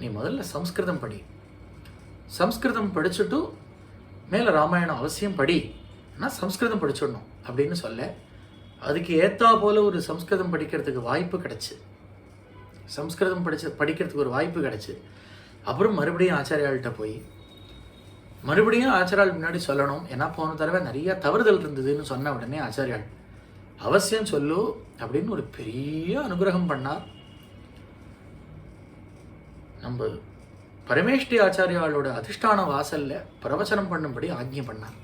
நீ முதல்ல சம்ஸ்கிருதம் படி, சம்ஸ்கிருதம் படிச்சுட்டு மேலே ராமாயணம் அவசியம் படி ஆனால் சம்ஸ்கிருதம் படிச்சிடணும் அப்படின்னு சொல்ல, அதுக்கு ஏற்றா போல் ஒரு சம்ஸ்கிருதம் படிக்கிறதுக்கு வாய்ப்பு கிடச்சி, சம்ஸ்கிருதம் படிக்கிறதுக்கு ஒரு வாய்ப்பு கிடச்சி. அப்புறம் மறுபடியும் ஆச்சாரியாள்கிட்ட போய் மறுபடியும் ஆச்சாரியால் முன்னாடி சொல்லணும், ஏன்னா போன தடவை நிறைய தவறுதல் இருந்ததுன்னு சொன்ன உடனே ஆச்சாரியால் அவசியம் சொல்லு அப்படின்னு ஒரு பெரிய அனுகிரகம் பண்ணார். நம்ம பரமேஷ்டி ஆச்சாரியாளோட அதிஷ்டான வாசல்ல பிரவச்சனம் பண்ணும்படி ஆக்ஞை பண்ணார்.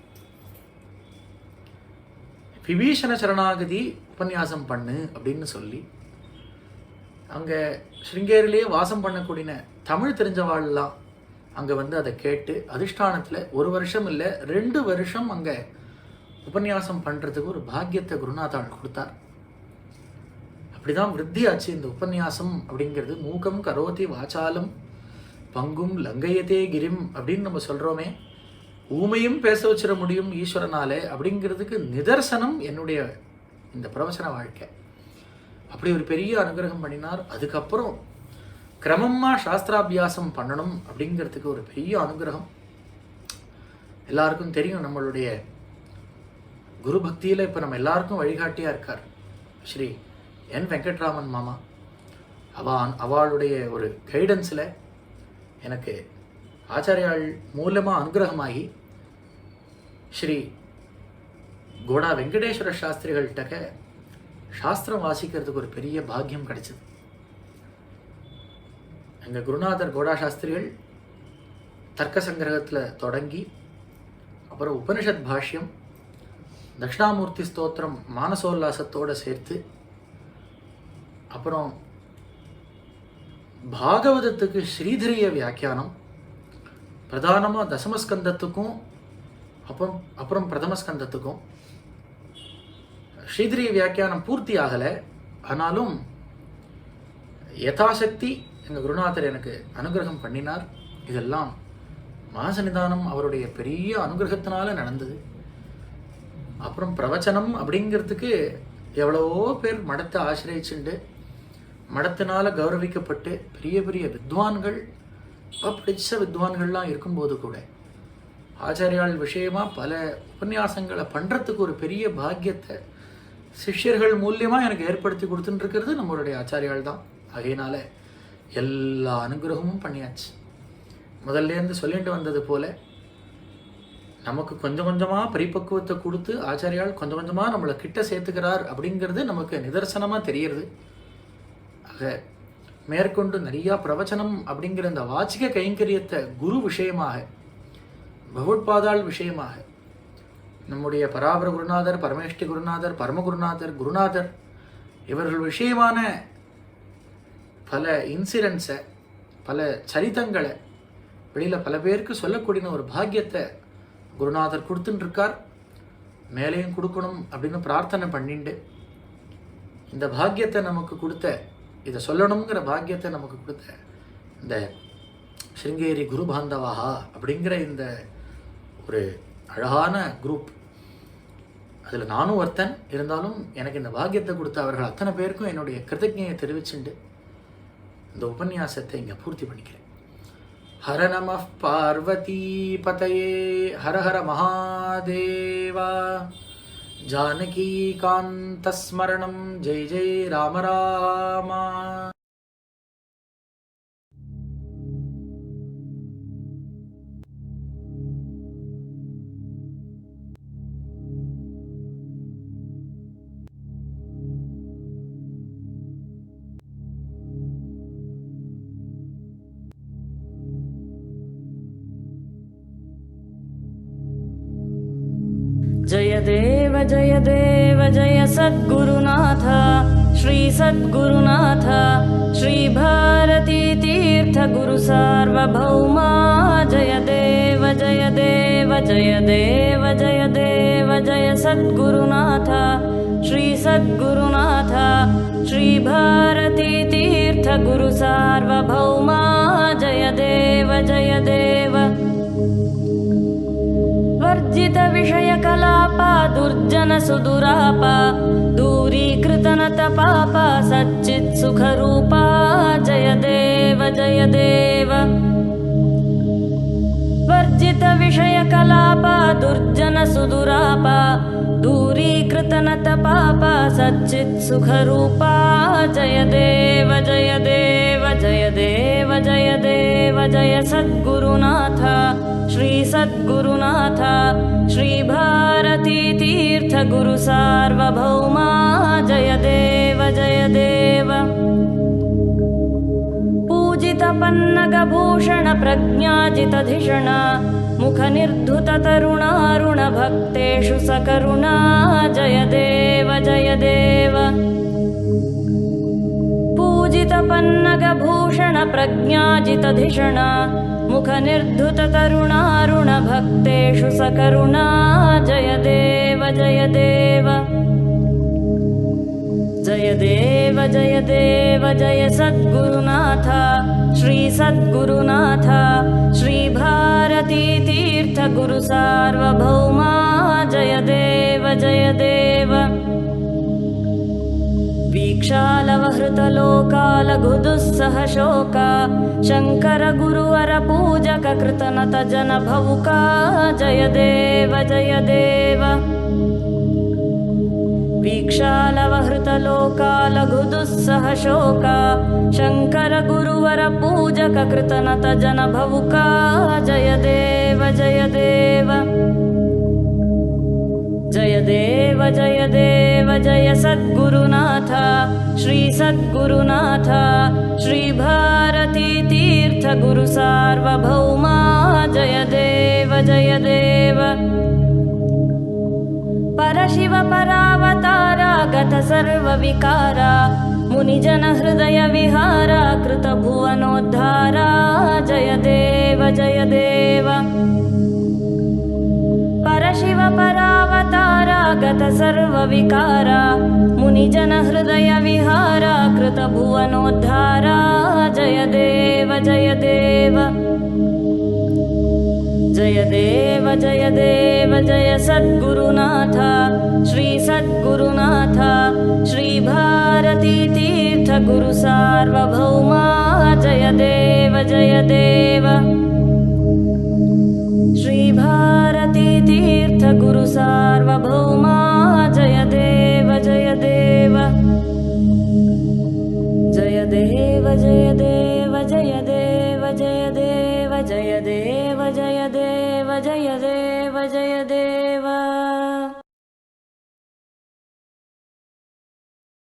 விபீஷண சரணாகதி உபன்யாசம் பண்ணு அப்படின்னு சொல்லி, அங்கே ஸ்ருங்கேரிலேயே வாசம் பண்ணக்கூடிய தமிழ் தெரிஞ்சவாள்லாம் அங்கே வந்து அதை கேட்டு அதிஷ்டானத்தில் 1 வருஷம் இல்லை 2 வருஷம் அங்கே உபன்யாசம் பண்ணுறதுக்கு ஒரு பாக்கியத்தை குருநாதாள் கொடுத்தார். அப்படிதான் விருத்தியாச்சு இந்த உபன்யாசம் அப்படிங்கிறது. மூகம் கரோதி வாச்சாலம் பங்கும் லங்கையத்தே கிரிம் அப்படின்னு நம்ம சொல்கிறோமே, ஊமையும் பேச வச்சிட முடியும் ஈஸ்வரனாலே அப்படிங்கிறதுக்கு நிதர்சனம் என்னுடைய இந்த பிரவச்சன வாழ்க்கை. அப்படி ஒரு பெரிய அனுகிரகம் பண்ணினார். அதுக்கப்புறம் கிரமமாக சாஸ்திராபியாசம் பண்ணணும் அப்படிங்கிறதுக்கு ஒரு பெரிய அனுகிரகம். எல்லாருக்கும் தெரியும், நம்மளுடைய குரு பக்தியில் இப்போ நம்ம எல்லாருக்கும் வழிகாட்டியாக இருக்கார் ஸ்ரீ என் வெங்கட்ராமன் மாமா. அவளுடைய ஒரு கைடன்ஸில் எனக்கு ஆச்சாரியாள் மூலமாக அனுகிரகமாகி ஸ்ரீ கோடா வெங்கடேஸ்வர சாஸ்திரிகள்கிட்ட சாஸ்திரம் வாசிக்கிறதுக்கு ஒரு பெரிய பாக்கியம் கிடைச்சது. எங்கள் குருநாதர் கோடா சாஸ்திரிகள் தர்க்க சங்கிரகத்தில் தொடங்கி, அப்புறம் உபனிஷத் பாஷ்யம், தட்சிணாமூர்த்தி ஸ்தோத்திரம் மானசோல்லாசத்தோடு சேர்த்து, அப்புறம் பாகவதத்துக்கு ஸ்ரீதரிய வியாக்கியானம், பிரதானமாக தசமஸ்கந்தத்துக்கும் அப்புறம் பிரதமஸ்கந்தத்துக்கும் ஸ்ரீதரிய வியாக்கியானம் பூர்த்தி ஆகலை. ஆனாலும் யதாசக்தி எங்கள் குருநாதர் எனக்கு அனுகிரகம் பண்ணினார். இதெல்லாம் மாசநிதானம் அவருடைய பெரிய அனுகிரகத்தினால நடந்தது. அப்புறம் பிரவச்சனம் அப்படிங்கிறதுக்கு எவ்வளவோ பேர் மடத்தை ஆசிரியச்சுண்டு மடத்தினால கௌரவிக்கப்பட்டு பெரிய பெரிய வித்வான்கள், படித்த வித்வான்கள்லாம் இருக்கும்போது கூட ஆச்சாரியால் விஷயமாக பல உபன்யாசங்களை பண்ணுறதுக்கு ஒரு பெரிய பாக்கியத்தை சிஷ்யர்கள் மூலியமாக எனக்கு ஏற்படுத்தி கொடுத்துட்டுருக்கிறது நம்மளுடைய ஆச்சாரியால் தான். ஆகையினால எல்லா அனுகிரகமும் பண்ணியாச்சு. முதல்லேருந்து சொல்லிட்டு வந்தது போல் நமக்கு கொஞ்சம் கொஞ்சமாக பரிபக்குவத்தை கொடுத்து ஆச்சாரியால் கொஞ்சம் கொஞ்சமாக நம்மளை கிட்ட சேர்த்துக்கிறார் அப்படிங்கிறது நமக்கு நிதர்சனமாக தெரிகிறது. ஆக மேற்கொண்டு நிறையா பிரவச்சனம் அப்படிங்கிற இந்த வாச்சிக கைங்கரியத்தை குரு விஷயமாக, பகவத்பாதாள் விஷயமாக, நம்முடைய பராபர குருநாதர், பரமேஷ்டி குருநாதர், பரமகுருநாதர், குருநாதர் இவர்கள் விஷயமான பல இன்சிடென்ட்ஸை, பல சரித்தங்களை வெளியில் பல பேருக்கு சொல்லக்கூடிய ஒரு பாக்கியத்தை குருநாதர் கொடுத்துட்டுருக்கார். மேலேயும் கொடுக்கணும் அப்படின்னு பிரார்த்தனை பண்ணிண்டு, இந்த பாக்கியத்தை நமக்கு கொடுத்த, இதை சொல்லணுங்கிற பாக்கியத்தை நமக்கு கொடுத்த இந்த ஸ்ருங்கேரி குரு பாந்தவாஹா அப்படிங்கிற இந்த ஒரு அழகான குரூப், அதில் நானும் ஒருத்தன் இருந்தாலும் எனக்கு இந்த பாக்கியத்தை கொடுத்த அவர்கள் அத்தனை பேருக்கும் என்னுடைய கிருதஜ்ஞையை தெரிவிச்சுண்டு இந்த உபன்யாசத்தை இங்கே பூர்த்தி பண்ணிக்கிறேன். ஹர நம பார்வதி பதயே ஹர ஹர மகாதேவா. ஜானகி காந்த ஸ்மரணம் ஜெய் ஜெய் ராம ராமா. जय देव जय सद्गुरुनाथ श्री सद्गुरुनाथ श्री भारती तीर्थ गुरु सार्वभौमा. जय देव जय देव जय देव जय देव जय सद्गुरुनाथ श्री सद्गुरुनाथ श्री भारती तीर्थ गुरु सार्वभौमा. जय देव जय देव. वर्जित विषय कलाप दुर्जन सुदुराप दूरीकृत नत पाप सच्चित् सुख रूपा. जय देव जय देव. वर्जितविषयकलाप दुर्जनसुदुरापा दूरीकृतनतपापा सच्चित्सुखरूपा जय देव जय देव जय देव जय देव जय सद्गुरुनाथ श्री सद्गुरुनाथ श्री भारती तीर्थ गुरु सार्वभौमा जय देव जय देव पूजितपन्नगभूषण प्रज्ञाजितधिषण मुखनिर्धुत तरुणारुण भक्तेषु सकरुणा जय देव जय देव पूजितपन्नगभूषण प्रज्ञाजितधिषण मुखनिर्धुत तरुणारुण भक्तेषु सकरुणा जय देव जय देव जय देव जय देव जय सद्गुरुनाथ श्री सद्गुरुनाथ श्री भारती तीर्थ गुरु सार्वभौमा जय देव जय देव वीक्षालवहृतलोकालघुदुस्सह शोका शङ्कर गुरुवर पूजक कृतनत जन भवुका जय देव जय देव वीक्षालवहृतलोकालघुदुस्सह शोका शङ्कर गुरुवर पूजक कृतनत जन भवुका जय देव जय देव जय देव जय देव जय सद्गुरुनाथ श्री सद्गुरुनाथ श्री भारती तीर्थ गुरु सार्वभौमा जय देव जय देव परशिव परावतारा गत सर्वविकारा मुनिजन हृदय विहारा कृत भुवनोद्धारा जय देव जय देव परशिव परावतारा गत सर्वविकारा मुनिजन हृदय विहारा कृत भुवनोद्धारा जय देव जय देव जय देव जय देव जय सद्गुरुनाथ श्री सद्गुरुनाथ श्री भारती तीर्थ गुरु सार्वभौमा जय देव जय देव श्री भारती तीर्थ गुरु सार्वभौमा जय देव जय देव जय देव जय देव